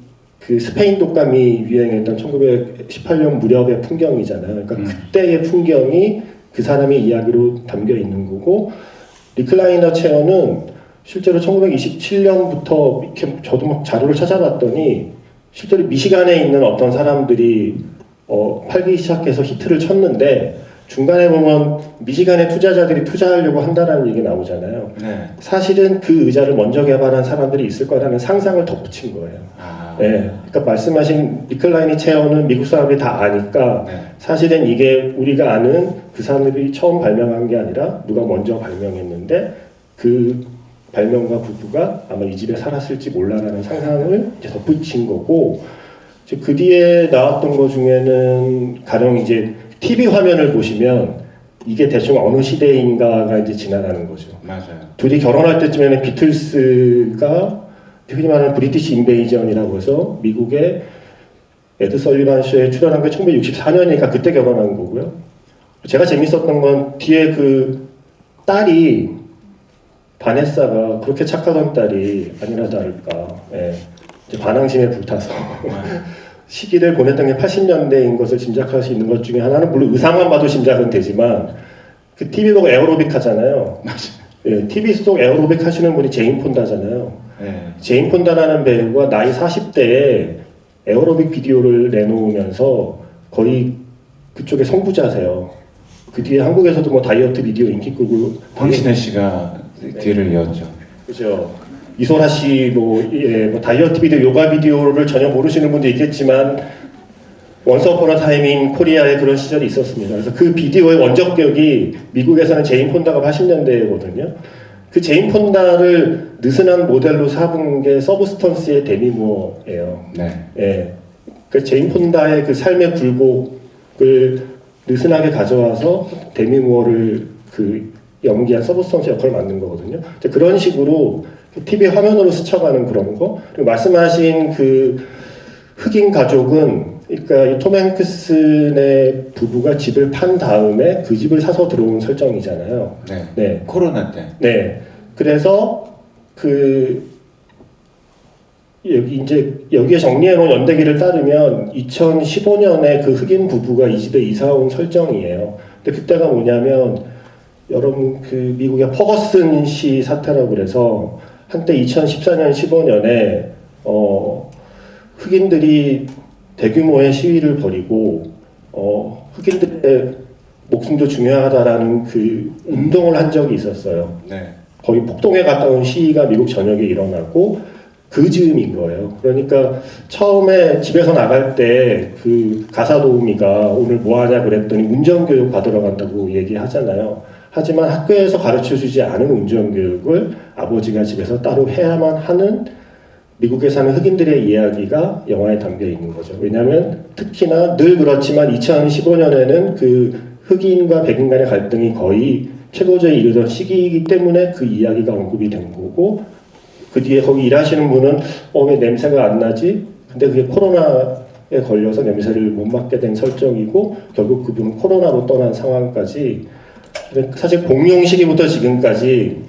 그 스페인 독감이 유행했던 1918년 무렵의 풍경이잖아요. 그러니까 그때의 풍경이 그 사람의 이야기로 담겨 있는 거고, 리클라이너 체어는 실제로 1927년부터 이렇게 저도 막 자료를 찾아봤더니 실제로 미시간에 있는 어떤 사람들이 팔기 시작해서 히트를 쳤는데, 중간에 보면 미시간의 투자자들이 투자하려고 한다라는 얘기 나오잖아요. 네. 사실은 그 의자를 먼저 개발한 사람들이 있을 거라는 상상을 덧붙인 거예요. 네, 그러니까 말씀하신 리클라이니 체어는 미국 사람들이 다 아니까, 네. 사실은 이게 우리가 아는 그 사람들이 처음 발명한 게 아니라 누가 먼저 발명했는데 그 발명가 부부가 아마 이 집에 살았을지 몰라라는 상상을 이제 덧붙인 거고, 그 뒤에 나왔던 것 중에는 가령 이제 TV 화면을 보시면 이게 대충 어느 시대인가가 이제 지나가는 거죠. 맞아요. 둘이 결혼할 때쯤에는 비틀스가 흔히 말하는 브리티시 인베이전이라고 해서 미국의 에드 설리반 쇼에 출연한 게 1964년이니까 그때 결혼한 거고요. 제가 재밌었던 건 뒤에 그 딸이, 바네사가 그렇게 착하던 딸이 아니나 다를까 이제 반항심에 불타서 시기를 보냈던 게 80년대인 것을 짐작할 수 있는 것 중에 하나는, 물론 의상만 봐도 짐작은 되지만 그 TV 보고 에어로빅 하잖아요. 맞아요. TV 속 에어로빅 하시는 분이 제인 폰다잖아요. 네. 제인 폰다라는 배우가 나이 40대에 에어로빅 비디오를 내놓으면서 거의 그쪽에 선구자세요. 그 뒤에 한국에서도 뭐 다이어트 비디오 인기 끌고, 황신혜 씨가 뒤를 이었죠. 그죠. 이소라 씨 뭐 다이어트 비디오, 요가 비디오를 전혀 모르시는 분도 있겠지만 원스 어폰 어 타임 인 코리아의 그런 시절이 있었습니다. 그래서 그 비디오의 원작격이 미국에서는 제인 폰다가 80년대거든요. 그 제인 폰다를 느슨한 모델로 삼은 게 서브스턴스의 데미 무어예요. 네. 그 제인 폰다의 그 삶의 굴곡을 느슨하게 가져와서 데미 무어를 그 연기한 서브스턴스 역할을 만든 거거든요. 그런 식으로 TV 화면으로 스쳐가는 그런 거. 그리고 말씀하신 그 흑인 가족은, 그러니까 이 톰 행크스네 부부가 집을 판 다음에 그 집을 사서 들어온 설정이잖아요. 네. 코로나 때. 네. 그래서 여기에 정리해놓은 연대기를 따르면 2015년에 그 흑인 부부가 이 집에 이사 온 설정이에요. 근데 그때가 뭐냐면, 여러분 그 미국의 퍼거슨시 사태라고 그래서 한때 2014년 15년에 흑인들이 대규모의 시위를 벌이고 흑인들의 목숨도 중요하다라는 그 운동을 한 적이 있었어요. 네. 거의 폭동에 가까운 시위가 미국 전역에 일어나고 그 즈음인 거예요. 그러니까 처음에 집에서 나갈 때 그 가사 도우미가 오늘 뭐 하냐 그랬더니 운전교육 받으러 간다고 얘기하잖아요. 하지만 학교에서 가르쳐주지 않은 운전교육을 아버지가 집에서 따로 해야만 하는 미국에 사는 흑인들의 이야기가 영화에 담겨 있는 거죠. 왜냐하면 특히나 늘 그렇지만 2015년에는 그 흑인과 백인 간의 갈등이 거의 최고조에 이르던 시기이기 때문에 그 이야기가 언급이 된 거고, 그 뒤에 거기 일하시는 분은 왜 냄새가 안 나지? 근데 그게 코로나에 걸려서 냄새를 못 맡게 된 설정이고, 결국 그분은 코로나로 떠난 상황까지, 사실 공룡 시기부터 지금까지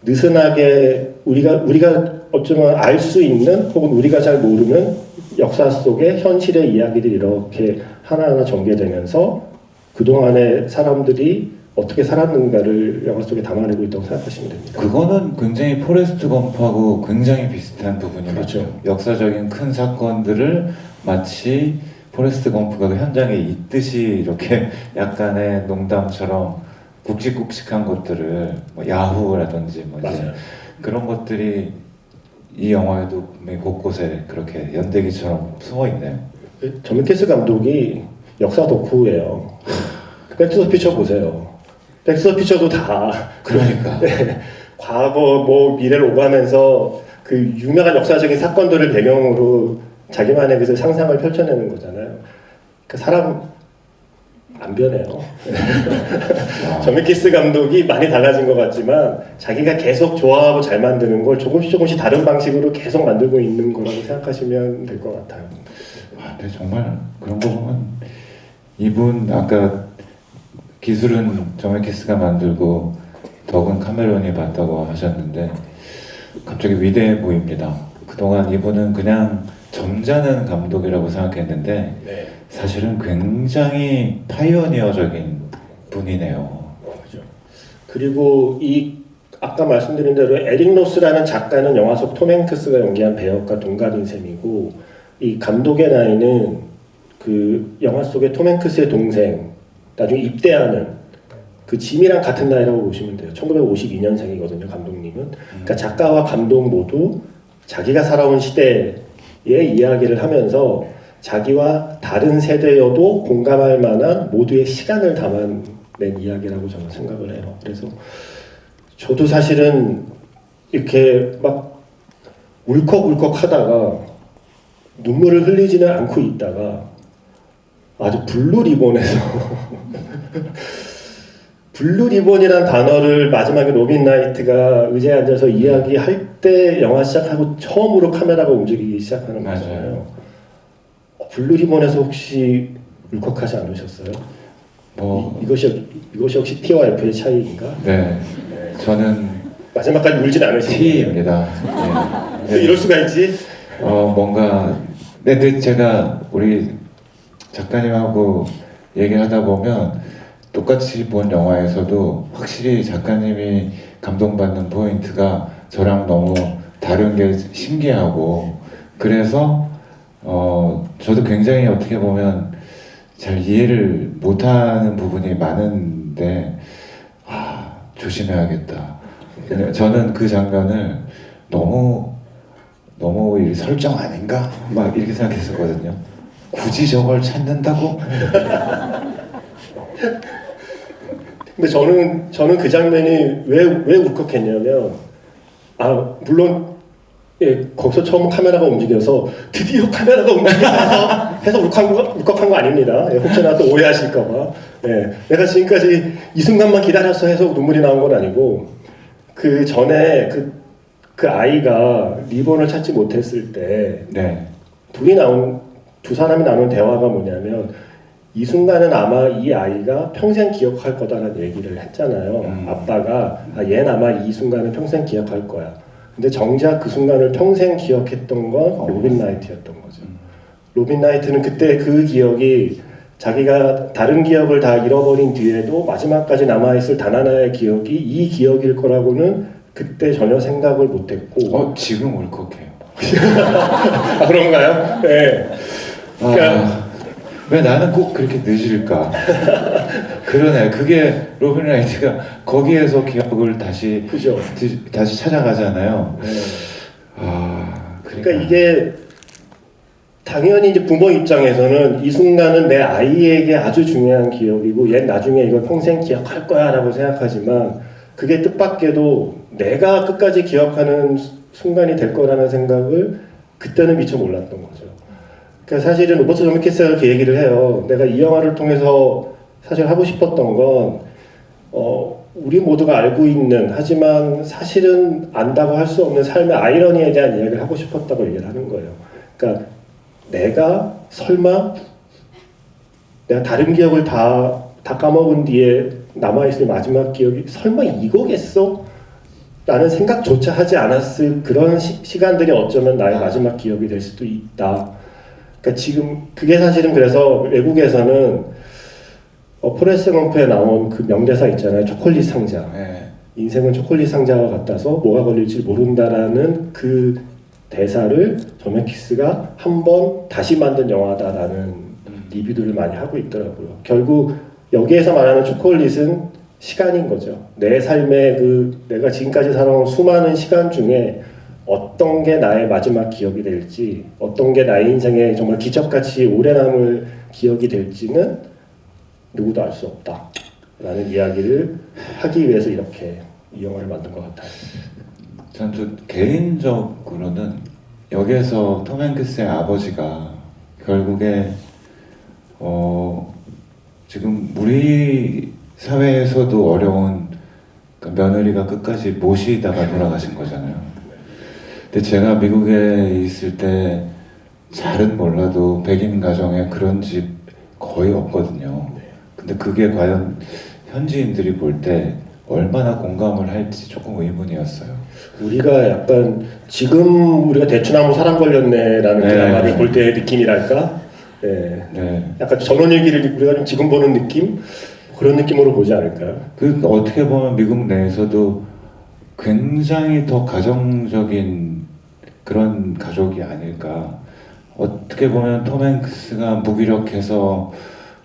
느슨하게 우리가 어쩌면 알 수 있는 혹은 우리가 잘 모르는 역사 속의 현실의 이야기들이 이렇게 하나하나 전개되면서 그동안의 사람들이 어떻게 살았는가를 영화 속에 담아내고 있다고 생각하시면 됩니다. 그거는 굉장히 포레스트 검프하고 굉장히 비슷한 부분이 그렇죠. 맞죠. 역사적인 큰 사건들을 마치 포레스트 검프가 그 현장에 있듯이 이렇게 약간의 농담처럼 굵직굵직한 것들을 뭐 야후라든지 뭐 이제 맞아요. 그런 것들이 이 영화에도 분명히 곳곳에 그렇게 연대기처럼 숨어 있네요. 저미케스 감독이 역사 덕후예요. 백투더 피처 보세요. 백투더 피처도 다 그러니까 과거 뭐 미래를 오가면서 그 유명한 역사적인 사건들을 배경으로 자기만의 그 상상을 펼쳐내는 거잖아요. 그 사람 안 변해요. 저미키스 감독이 많이 달라진 것 같지만 자기가 계속 좋아하고 잘 만드는 걸 조금씩 다른 방식으로 계속 만들고 있는 거라고 생각하시면 될 것 같아요. 근데 정말 그런 거 보면 이분 아까 기술은 저메키스가 만들고 덕은 카메론이 봤다고 하셨는데 갑자기 위대해 보입니다. 그동안 이분은 그냥 점잖은 감독이라고 생각했는데 네. 사실은 굉장히 파이오니어적인 분이네요. 그렇죠. 그리고 이 아까 말씀드린 대로 에릭 로스라는 작가는 영화 속 톰 행크스가 연기한 배역과 동갑인 셈이고, 이 감독의 나이는 그 영화 속의 톰 행크스의 동생, 나중에 입대하는 그 짐이랑 같은 나이라고 보시면 돼요. 1952년생이거든요, 감독님은. 그러니까 작가와 감독 모두 자기가 살아온 시대의 이야기를 하면서 자기와 다른 세대여도 공감할 만한 모두의 시간을 담아낸 이야기라고 저는 생각을 해요. 그래서 저도 사실은 이렇게 막 울컥울컥 하다가 눈물을 흘리지는 않고 있다가 아주 블루 리본에서 블루 리본이라는 단어를 마지막에 로빈 나이트가 의자에 앉아서 이야기할 때 영화 시작하고 처음으로 카메라가 움직이기 시작하는 거잖아요. 블루 리본에서 혹시 울컥하지 않으셨어요? 뭐 이것이 혹시 T와 F의 차이인가? 네, 저는 마지막까지 울진 않으시죠? T입니다. 네. 이럴 수가 있지? 뭔가 근데 제가 우리 작가님하고 얘기하다 보면 똑같이 본 영화에서도 확실히 작가님이 감동받는 포인트가 저랑 너무 다른 게 신기하고, 그래서 저도 굉장히 어떻게 보면 잘 이해를 못하는 부분이 많은데 조심해야겠다. 저는 그 장면을 너무 이 설정 아닌가? 막 이렇게 생각했었거든요. 굳이 저걸 찾는다고? 근데 저는 그 장면이 왜 울컥했냐면, 물론 거기서 처음 카메라가 움직여서 드디어 카메라가 움직여서 해서 울컥한 거 아닙니다. 혹시나 또 오해하실까봐. 내가 지금까지 이 순간만 기다렸어 해서 눈물이 나온 건 아니고, 그 전에 그 아이가 리본을 찾지 못했을 때 네. 두 사람이 나눈 대화가 뭐냐면, 이 순간은 아마 이 아이가 평생 기억할 거다라는 얘기를 했잖아요. 아빠가 얘는 아마 이 순간은 평생 기억할 거야. 근데 정작 그 순간을 평생 기억했던 건 로빈 나이트였던 거죠. 로빈 나이트는 그때 그 기억이 자기가 다른 기억을 다 잃어버린 뒤에도 마지막까지 남아있을 단 하나의 기억이 이 기억일 거라고는 그때 전혀 생각을 못했고. 지금 울컥해요. 그런가요? 네. 그러니까 왜 나는 꼭 그렇게 늦을까? 그러네. 그게 로빈 라이트가 거기에서 기억을 다시 그죠? 다시 찾아가잖아요. 네. 아, 그러니까 이게 당연히 이제 부모 입장에서는 이 순간은 내 아이에게 아주 중요한 기억이고 얘 나중에 이걸 평생 기억할 거야라고 생각하지만 그게 뜻밖에도 내가 끝까지 기억하는 순간이 될 거라는 생각을 그때는 미처 몰랐던 거죠. 그러니까 사실은 로버트 제미키스가 그 얘기를 해요. 내가 이 영화를 통해서 사실 하고 싶었던 건 우리 모두가 알고 있는 하지만 사실은 안다고 할 수 없는 삶의 아이러니에 대한 이야기를 하고 싶었다고 얘기를 하는 거예요. 그러니까 내가 설마 내가 다른 기억을 다 까먹은 뒤에 남아있을 마지막 기억이 설마 이거겠어? 라는 생각조차 하지 않았을 그런 시간들이 어쩌면 나의 마지막 기억이 될 수도 있다. 그러니까 지금 그게 사실은 그래서 외국에서는 포레스트 검프에 나온 그 명대사 있잖아요. 초콜릿 상자. 네. 인생은 초콜릿 상자와 같아서 뭐가 걸릴지 모른다라는 그 대사를 조메키스가 한 번 다시 만든 영화다라는 리뷰들을 많이 하고 있더라고요. 결국 여기에서 말하는 초콜릿은 시간인 거죠. 내 삶의 내가 지금까지 살아온 수많은 시간 중에 어떤 게 나의 마지막 기억이 될지, 어떤 게 나의 인생에 정말 기적같이 오래 남을 기억이 될지는 누구도 알 수 없다. 라는 이야기를 하기 위해서 이렇게 이 영화를 만든 것 같아요. 전 개인적으로는 여기에서 톰 행크스의 아버지가 결국에 지금 우리 사회에서도 어려운 그 며느리가 끝까지 모시다가 돌아가신 거잖아요. 근데 제가 미국에 있을 때 잘은 몰라도 백인 가정에 그런 집 거의 없거든요. 근데 그게 과연 현지인들이 볼 때 얼마나 공감을 할지 조금 의문이었어요. 우리가 약간 지금 우리가 대추나무 사람 걸렸네라는 드라마를 볼 때의 느낌이랄까? 네. 약간 전원일기를 우리가 좀 지금 보는 느낌? 그런 느낌으로 보지 않을까요? 어떻게 보면 미국 내에서도 굉장히 더 가정적인 그런 가족이 아닐까. 어떻게 보면 톰 행크스가 무기력해서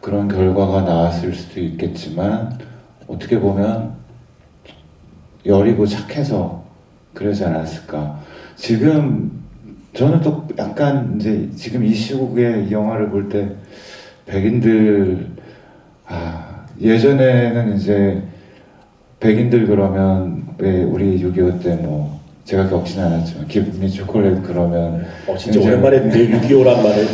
그런 결과가 나왔을 수도 있겠지만 어떻게 보면 여리고 착해서 그러지 않았을까. 지금 저는 또 약간 이제 지금 이 시국에 이 영화를 볼 때 백인들 예전에는 이제 백인들 그러면 왜 우리 6.25 때 뭐 제가 겪진 않았지만 기분이 초콜릿 그러면 진짜 오랜만에 듣는데 6.25란 말을.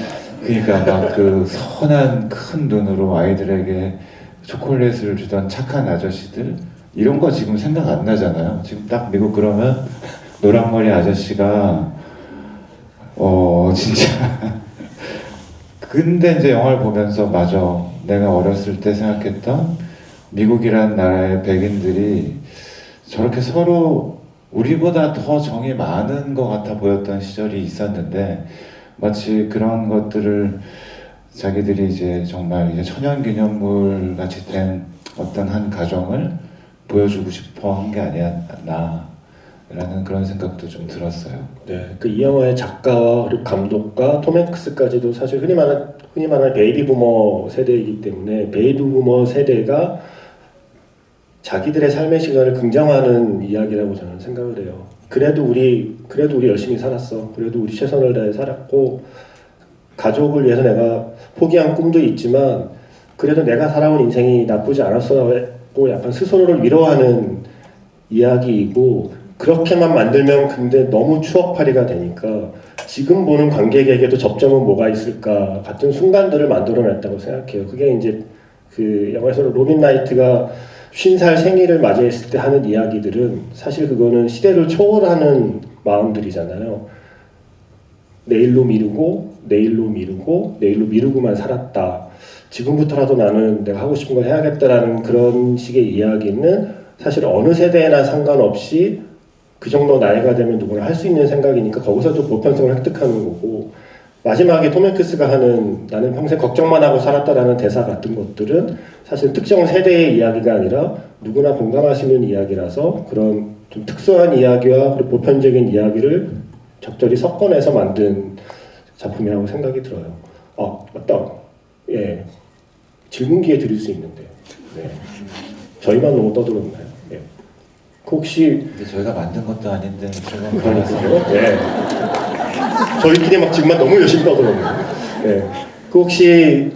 그러니까 막 그 선한 큰 눈으로 아이들에게 초콜릿을 주던 착한 아저씨들 이런 거 지금 생각 안 나잖아요. 지금 딱 미국 그러면 노랑머리 아저씨가 진짜 근데 이제 영화를 보면서 맞아 내가 어렸을 때 생각했던 미국이란 나라의 백인들이 저렇게 서로 우리보다 더 정이 많은 것 같아 보였던 시절이 있었는데 마치 그런 것들을 자기들이 이제 정말 이제 천연기념물 같이 된 어떤 한 가정을 보여주고 싶어 한 게 아니었나 라는 그런 생각도 좀 들었어요. 네, 이 영화의 작가와 그리고 감독과 톰 행크스까지도 사실 흔히 말하는 베이비 부머 세대이기 때문에 베이비 부머 세대가 자기들의 삶의 시간을 긍정하는 이야기라고 저는 생각을 해요. 그래도 우리 열심히 살았어. 그래도 우리 최선을 다해 살았고 가족을 위해서 내가 포기한 꿈도 있지만 그래도 내가 살아온 인생이 나쁘지 않았어고 약간 스스로를 위로하는 이야기이고 그렇게만 만들면 근데 너무 추억팔이가 되니까 지금 보는 관객에게도 접점은 뭐가 있을까 같은 순간들을 만들어냈다고 생각해요. 그게 이제 그 영화에서 로빈 라이트가 50살 생일을 맞이했을 때 하는 이야기들은 사실 그거는 시대를 초월하는 마음들이잖아요. 내일로 미루고만 살았다. 지금부터라도 나는 내가 하고 싶은 걸 해야겠다라는 그런 식의 이야기는 사실 어느 세대나 상관없이 그 정도 나이가 되면 누구나 할 수 있는 생각이니까 거기서도 보편성을 획득하는 거고 마지막에 톰 행크스가 하는 나는 평생 걱정만 하고 살았다라는 대사 같은 것들은 사실 특정 세대의 이야기가 아니라 누구나 공감할 수 있는 이야기라서 그런 좀 특수한 이야기와 그리고 보편적인 이야기를 적절히 섞어내서 만든 작품이라고 생각이 들어요. 맞다. 예. 질문 기회 드릴 수 있는데. 네. 저희만 너무 떠들었나요? 네. 그 혹시 근데 저희가 만든 것도 아닌데 저희가 그러니까요. 네. 저희끼리 막 지금만 너무 열심히 떠들었네요. 네. 그 혹시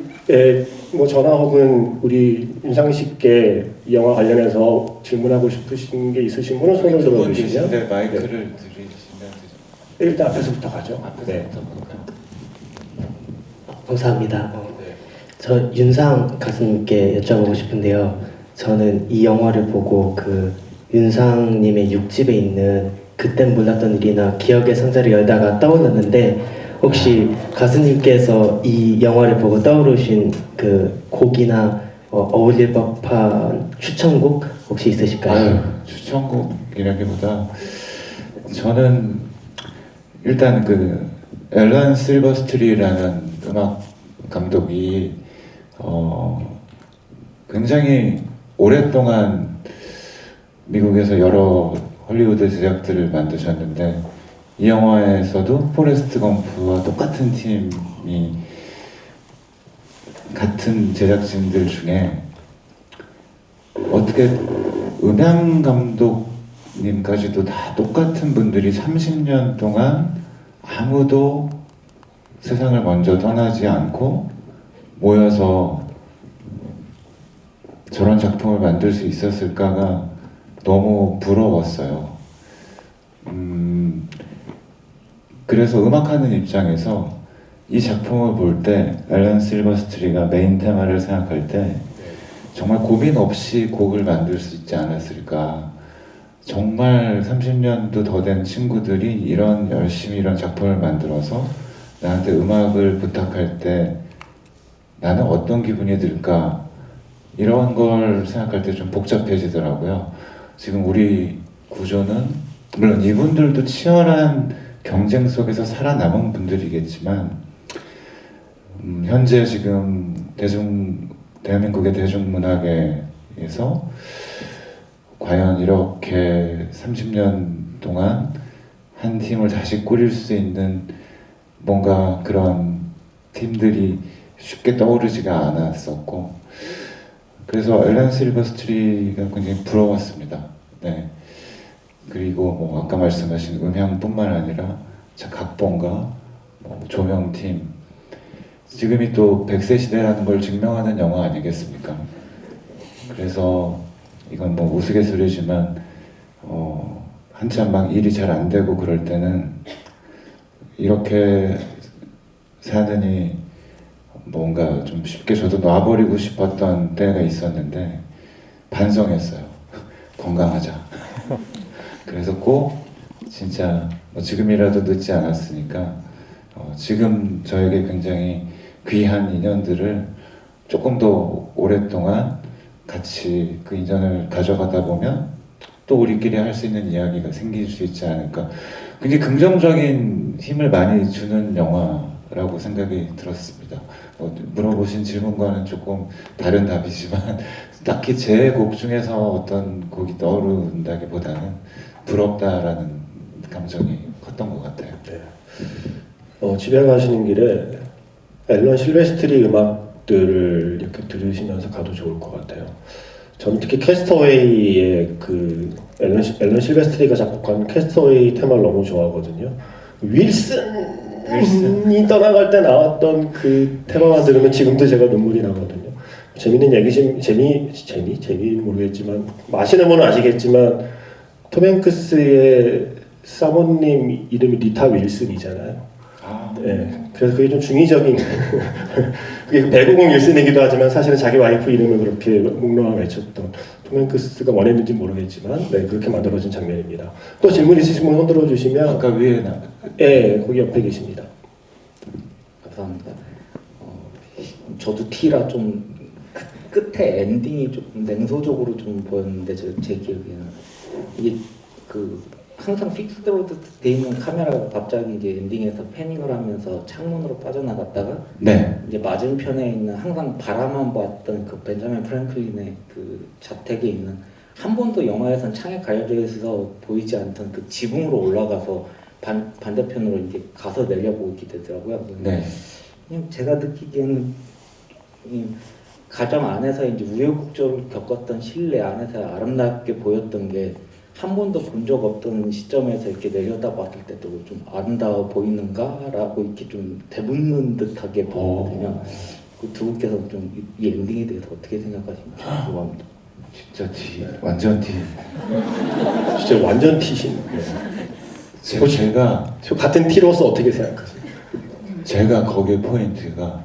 뭐 전화 혹은 우리 윤상식께 이 영화 관련해서 질문하고 싶으신 게 있으신 분은 손을 들어주시면 계신데 마이크를 네. 드리시면 되죠. 일단 앞에서부터 가죠. 네. 앞에서부터 볼까요? 감사합니다. 네. 저 윤상 가수님께 여쭤보고 싶은데요. 저는 이 영화를 보고 그 윤상님의 6집에 있는 그땐 몰랐던 일이나 기억의 상자를 열다가 떠올랐는데 혹시 가수님께서 이 영화를 보고 떠오르신 그 곡이나 어울릴 법한 추천곡 혹시 있으실까요? 아유, 추천곡이라기보다 저는 일단 그 앨런 실버스트리라는 음악 감독이 굉장히 오랫동안 미국에서 여러 헐리우드 제작들을 만드셨는데 이 영화에서도 포레스트 검프와 똑같은 팀이 같은 제작진들 중에 어떻게 음향 감독님까지도 다 똑같은 분들이 30년 동안 아무도 세상을 먼저 떠나지 않고 모여서 저런 작품을 만들 수 있었을까가 너무 부러웠어요. 그래서 음악하는 입장에서 이 작품을 볼 때 앨런 실버스트리가 메인 테마를 생각할 때 정말 고민 없이 곡을 만들 수 있지 않았을까. 정말 30년도 더 된 친구들이 열심히 이런 작품을 만들어서 나한테 음악을 부탁할 때 나는 어떤 기분이 들까. 이런 걸 생각할 때 좀 복잡해지더라고요. 지금 우리 구조는 물론 이분들도 치열한 경쟁 속에서 살아남은 분들이겠지만 현재 지금 대한민국의 대중문학에서 과연 이렇게 30년 동안 한 팀을 다시 꾸릴 수 있는 뭔가 그런 팀들이 쉽게 떠오르지가 않았었고 그래서 앨런 실버스트리가 굉장히 부러웠습니다. 네. 그리고 뭐 아까 말씀하신 음향뿐만 아니라 각본가, 뭐 조명팀 지금이 또 100세 시대라는 걸 증명하는 영화 아니겠습니까? 그래서 이건 뭐 우스갯소리지만 한참 막 일이 잘 안 되고 그럴 때는 이렇게 사느니 뭔가 좀 쉽게 저도 놔버리고 싶었던 때가 있었는데 반성했어요. 건강하자. 그래서 꼭 진짜 뭐 지금이라도 늦지 않았으니까 지금 저에게 굉장히 귀한 인연들을 조금 더 오랫동안 같이 그 인연을 가져가다 보면 또 우리끼리 할 수 있는 이야기가 생길 수 있지 않을까. 굉장히 긍정적인 힘을 많이 주는 영화라고 생각이 들었습니다. 물어보신 질문과는 조금 다른 답이지만 딱히 제 곡 중에서 어떤 곡이 떠오른다기보다는 부럽다라는 감정이 컸던 것 같아요. 네. 집에 가시는 길에 앨런 실베스트리 음악들을 이렇게 들으시면서 가도 좋을 것 같아요. 저는 특히 캐스터웨이의 그 앨런 실베스트리가 작곡한 캐스터웨이 테마를 너무 좋아하거든요. 윌슨이 떠나갈 때 나왔던 그 테마만 들으면 지금도 제가 눈물이 나거든요. 재밌는 얘기 재미 모르겠지만 아시는 분은 아시겠지만 톰 행크스의 사모님 이름이 리타 윌슨이잖아요. 네, 그래서 그게 좀 중의적인 그게 배구공 윌슨이기도 하지만 사실은 자기 와이프 이름을 그렇게 묵념하 외쳤던 톰 행크스가 원했는지 모르겠지만 네, 그렇게 만들어진 장면입니다. 또 질문 있으신 분 손 들어주시면 아까 위에 네, 거기 옆에 계십니다. 감사합니다. 저도 T라 좀 끝에 엔딩이 조금 냉소적으로 좀 보였는데 제 기억에는 이게 그 항상 픽스드로 돼 있는 카메라가 갑자기 이제 엔딩에서 패닝을 하면서 창문으로 빠져나갔다가 네. 이제 맞은편에 있는 항상 바라만 봤던 그 벤자민 프랭클린의 그 자택에 있는 한 번도 영화에선 창에 가려져 있어서 보이지 않던 그 지붕으로 올라가서 반대편으로 이제 가서 내려보게 되더라고요. 네. 그냥 제가 느끼기에는 가정 안에서 이제 우여곡절을 겪었던 신뢰 안에서 아름답게 보였던 게 한 번도 본 적 없던 시점에서 이렇게 내려다봤을 때도 좀 아름다워 보이는가라고 이렇게 좀 되묻는 듯하게 보거든요. 그 두 분께서 좀 이 엔딩에 대해서 어떻게 생각하시는지 궁금합니다. 진짜 T, 완전 T. 진짜 완전 T신. 제가 저 같은 T로서 어떻게 생각하세요? 제가 거기에 포인트가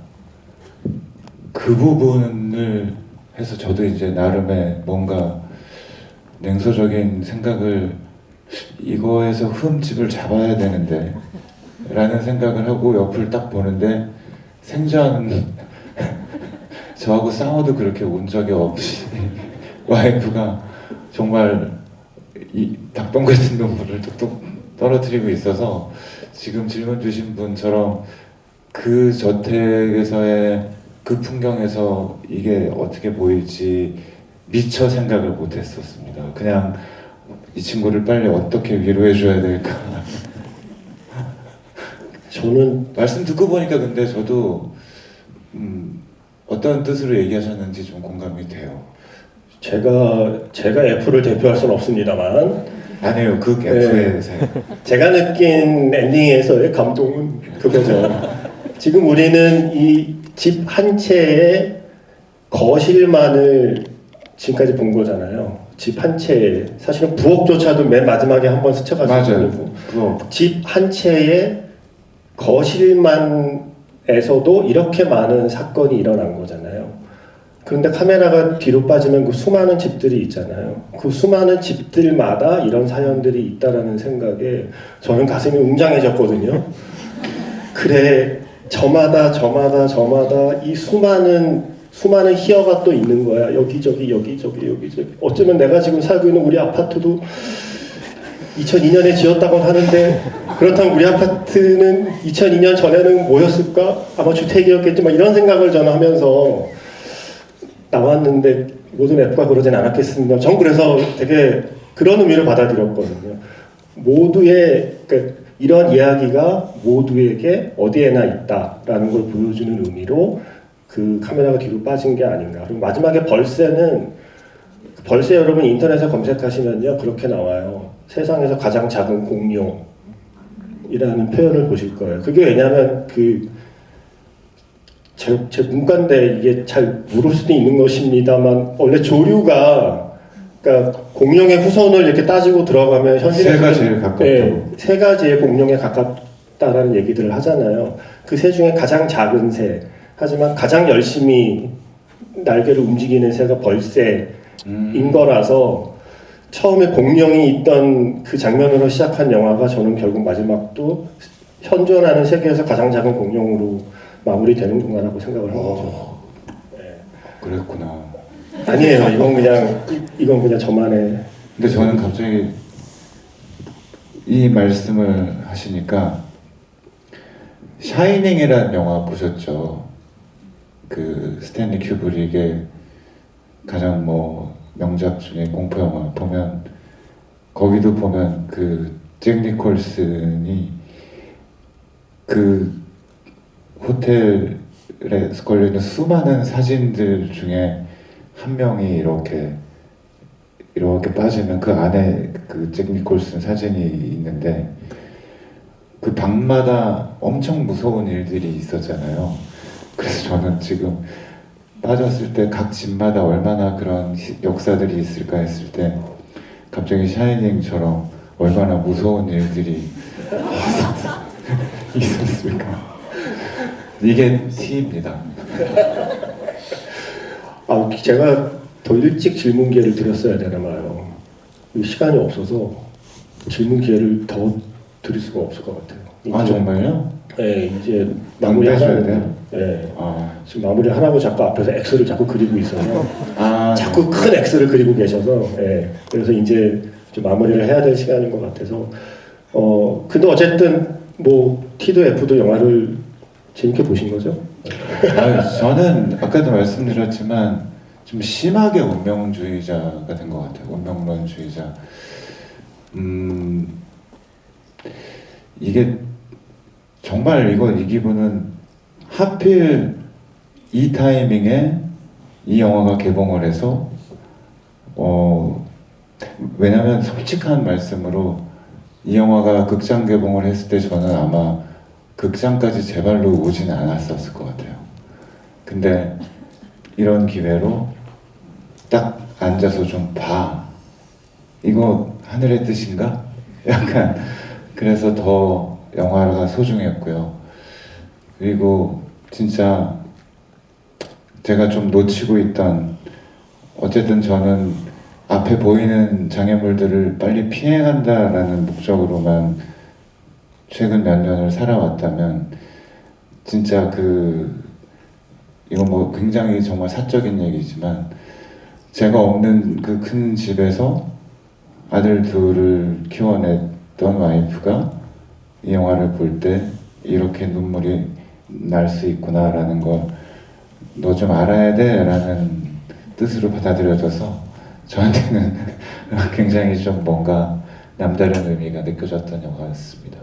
그 부분을 해서 저도 이제 나름의 뭔가 냉소적인 생각을 이거에서 흠집을 잡아야 되는데 라는 생각을 하고 옆을 딱 보는데 생전 저하고 싸워도 그렇게 온 적이 없이 와이프가 정말 이 닭똥 같은 눈물을 뚝뚝 떨어뜨리고 있어서 지금 질문 주신 분처럼 그 저택에서의 그 풍경에서 이게 어떻게 보일지 미처 생각을 못했었습니다. 그냥 이 친구를 빨리 어떻게 위로해 줘야 될까. 저는 말씀 듣고 보니까 근데 저도 어떤 뜻으로 얘기하셨는지 좀 공감이 돼요. 제가 F를 대표할 수는 없습니다만 아니에요. 그 F에서 제가 느낀 엔딩에서의 감동은 그거죠. 지금 우리는 이 집 한 채의 거실만을 지금까지 본 거잖아요. 집 한 채에 사실은 부엌조차도 맨 마지막에 한번 스쳐가지고 맞아요. 그거 집 한 채의 거실만에서도 이렇게 많은 사건이 일어난 거잖아요. 그런데 카메라가 뒤로 빠지면 그 수많은 집들이 있잖아요. 그 수많은 집들마다 이런 사연들이 있다라는 생각에 저는 가슴이 웅장해졌거든요. 그래, 저마다 이 수많은 희어가 또 있는 거야. 여기저기. 어쩌면 내가 지금 살고 있는 우리 아파트도 2002년에 지었다고 하는데 그렇다면 우리 아파트는 2002년 전에는 뭐였을까? 아마 주택이었겠지만 이런 생각을 저는 하면서 나왔는데 모든 F가 그러진 않았겠습니다. 전 그래서 되게 그런 의미를 받아들였거든요. 모두의 그러니까 이런 이야기가 모두에게 어디에나 있다라는 걸 보여주는 의미로 그 카메라가 뒤로 빠진 게 아닌가. 그리고 마지막에 벌새 여러분 인터넷에 검색하시면요 그렇게 나와요. 세상에서 가장 작은 공룡이라는 표현을 보실 거예요. 그게 왜냐하면 제 문과인데 이게 잘 모를 수도 있는 것입니다만 원래 조류가 그러니까 공룡의 후손을 이렇게 따지고 들어가면 현실에 새가 제일 가깝다고. 네, 세 가지의 공룡에 가깝다라는 얘기들을 하잖아요. 그 새 중에 가장 작은 새, 하지만 가장 열심히 날개를 움직이는 새가 벌새인 거라서 처음에 공룡이 있던 그 장면으로 시작한 영화가 저는 결국 마지막도 현존하는 세계에서 가장 작은 공룡으로 마무리되는구나라고 생각을 한 거죠. 네. 그랬구나. 아니에요. 이건 그냥 저만의. 근데 저는 갑자기 이 말씀을 하시니까 샤이닝이라는 영화 보셨죠? 그 스탠리 큐브릭의 가장 뭐 명작 중에 공포 영화 보면 거기도 보면 그 잭 니콜슨이 그 호텔에 걸려있는 수많은 사진들 중에 한 명이 이렇게 빠지면 그 안에 그 잭 니콜슨 사진이 있는데 그 방마다 엄청 무서운 일들이 있었잖아요. 그래서 저는 지금 빠졌을 때 각 집마다 얼마나 그런 역사들이 있을까 했을 때 갑자기 샤이닝처럼 얼마나 무서운 일들이 있었을까. 이게 T입니다. 제가 더 일찍 질문 기회를 드렸어야 되나 봐요. 시간이 없어서 질문 기회를 더 드릴 수가 없을 것 같아요. 아 정말요? 네, 이제 마무리 하셔야 마무리하셔야 돼요? 네. 아, 지금 마무리하라고 자꾸 앞에서 X를 자꾸 그리고 있어서 아 자꾸 큰 X를 그리고 계셔서 그래서 이제 좀 마무리를 해야 될 시간인 것 같아서 근데 어쨌든 뭐 T도 F도 영화를 재밌게 보신 거죠? 저는 아까도 말씀드렸지만 좀 심하게 운명주의자가 된 것 같아요. 운명론주의자. 이게 정말 이 기분은 하필 이 타이밍에 이 영화가 개봉을 해서 왜냐면 솔직한 말씀으로 이 영화가 극장 개봉을 했을 때 저는 아마 극장까지 제 발로 오진 않았었을 것 같아요. 근데 이런 기회로 딱 앉아서 좀 봐. 이거 하늘의 뜻인가? 약간 그래서 더 영화가 소중했고요. 그리고 진짜 제가 좀 놓치고 있던, 어쨌든 저는 앞에 보이는 장애물들을 빨리 피해간다라는 목적으로만 최근 몇 년을 살아왔다면 진짜 이건 뭐 굉장히 정말 사적인 얘기지만 제가 없는 그 큰 집에서 아들 둘을 키워냈던 와이프가 이 영화를 볼 때 이렇게 눈물이 날 수 있구나라는 걸 너 좀 알아야 돼 라는 뜻으로 받아들여져서 저한테는 굉장히 좀 뭔가 남다른 의미가 느껴졌던 영화였습니다.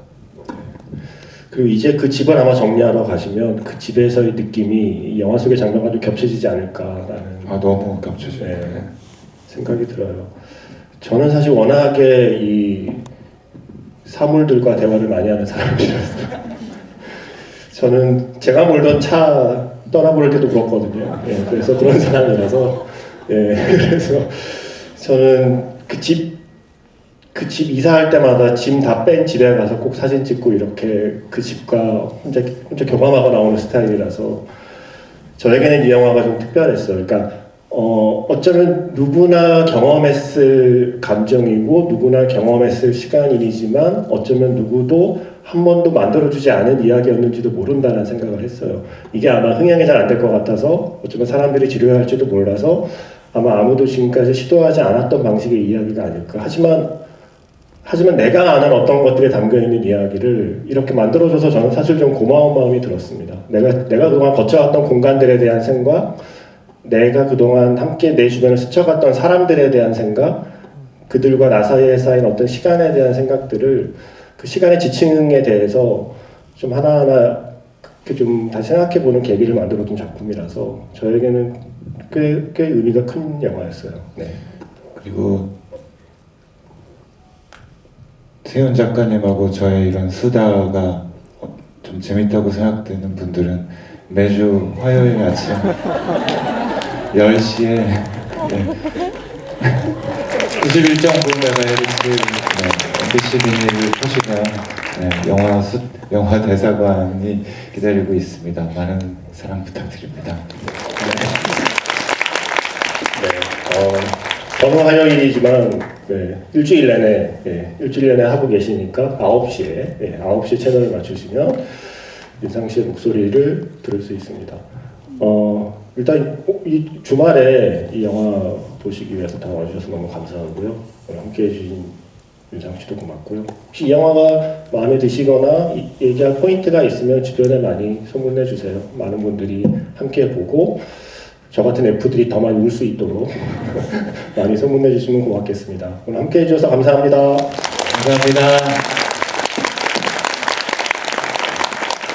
그리고 이제 그 집을 아마 정리하러 가시면 그 집에서의 느낌이 이 영화 속의 장면과 좀 겹쳐지지 않을까라는 너무 겹쳐져요. 네, 생각이 들어요. 저는 사실 워낙에 이 사물들과 대화를 많이 하는 사람이라서 저는 제가 몰던 차 떠나볼 때도 그렇거든요. 예, 그래서 그런 사람이라서 그래서 저는 그 집 이사할 때마다 짐 다 뺀 집에 가서 꼭 사진 찍고 이렇게 그 집과 혼자 교감하고 나오는 스타일이라서 저에게는 이 영화가 좀 특별했어요. 그러니까 어쩌면 누구나 경험했을 감정이고 누구나 경험했을 시간이지만 어쩌면 누구도 한 번도 만들어주지 않은 이야기였는지도 모른다는 생각을 했어요. 이게 아마 흥행이 잘 안 될 것 같아서 어쩌면 사람들이 지루해할지도 몰라서 아마 아무도 지금까지 시도하지 않았던 방식의 이야기가 아닐까. 하지만 내가 아는 어떤 것들에 담겨있는 이야기를 이렇게 만들어줘서 저는 사실 좀 고마운 마음이 들었습니다. 내가 그동안 거쳐왔던 공간들에 대한 생각, 내가 그동안 함께 내 주변을 스쳐갔던 사람들에 대한 생각, 그들과 나 사이에 쌓인 어떤 시간에 대한 생각들을 그 시간의 지층에 대해서 좀 하나하나 좀 다시 생각해보는 계기를 만들어둔 작품이라서 저에게는 꽤 의미가 큰 영화였어요. 네. 그리고 세훈 작가님하고 저의 이런 수다가 좀 재밌다고 생각되는 분들은 매주 화요일 아침 10시에 91.9MHz MBC 비밀을 보시면 영화 대사관이 기다리고 있습니다. 많은 사랑 부탁드립니다. 어느 화요일이지만 일주일 내내 하고 계시니까 9시에 9시 채널을 맞추시면 윤상 씨의 목소리를 들을 수 있습니다. 일단 이 주말에 이 영화 보시기 위해서 다 와주셔서 너무 감사하고요. 오늘 함께해 주신 윤상 씨도 고맙고요. 혹시 이 영화가 마음에 드시거나 얘기할 포인트가 있으면 주변에 많이 소문내 주세요. 많은 분들이 함께 보고 저 같은 F들이 더 많이 울 수 있도록 많이 소문내 주시면 고맙겠습니다. 오늘 함께 해주셔서 감사합니다. 감사합니다.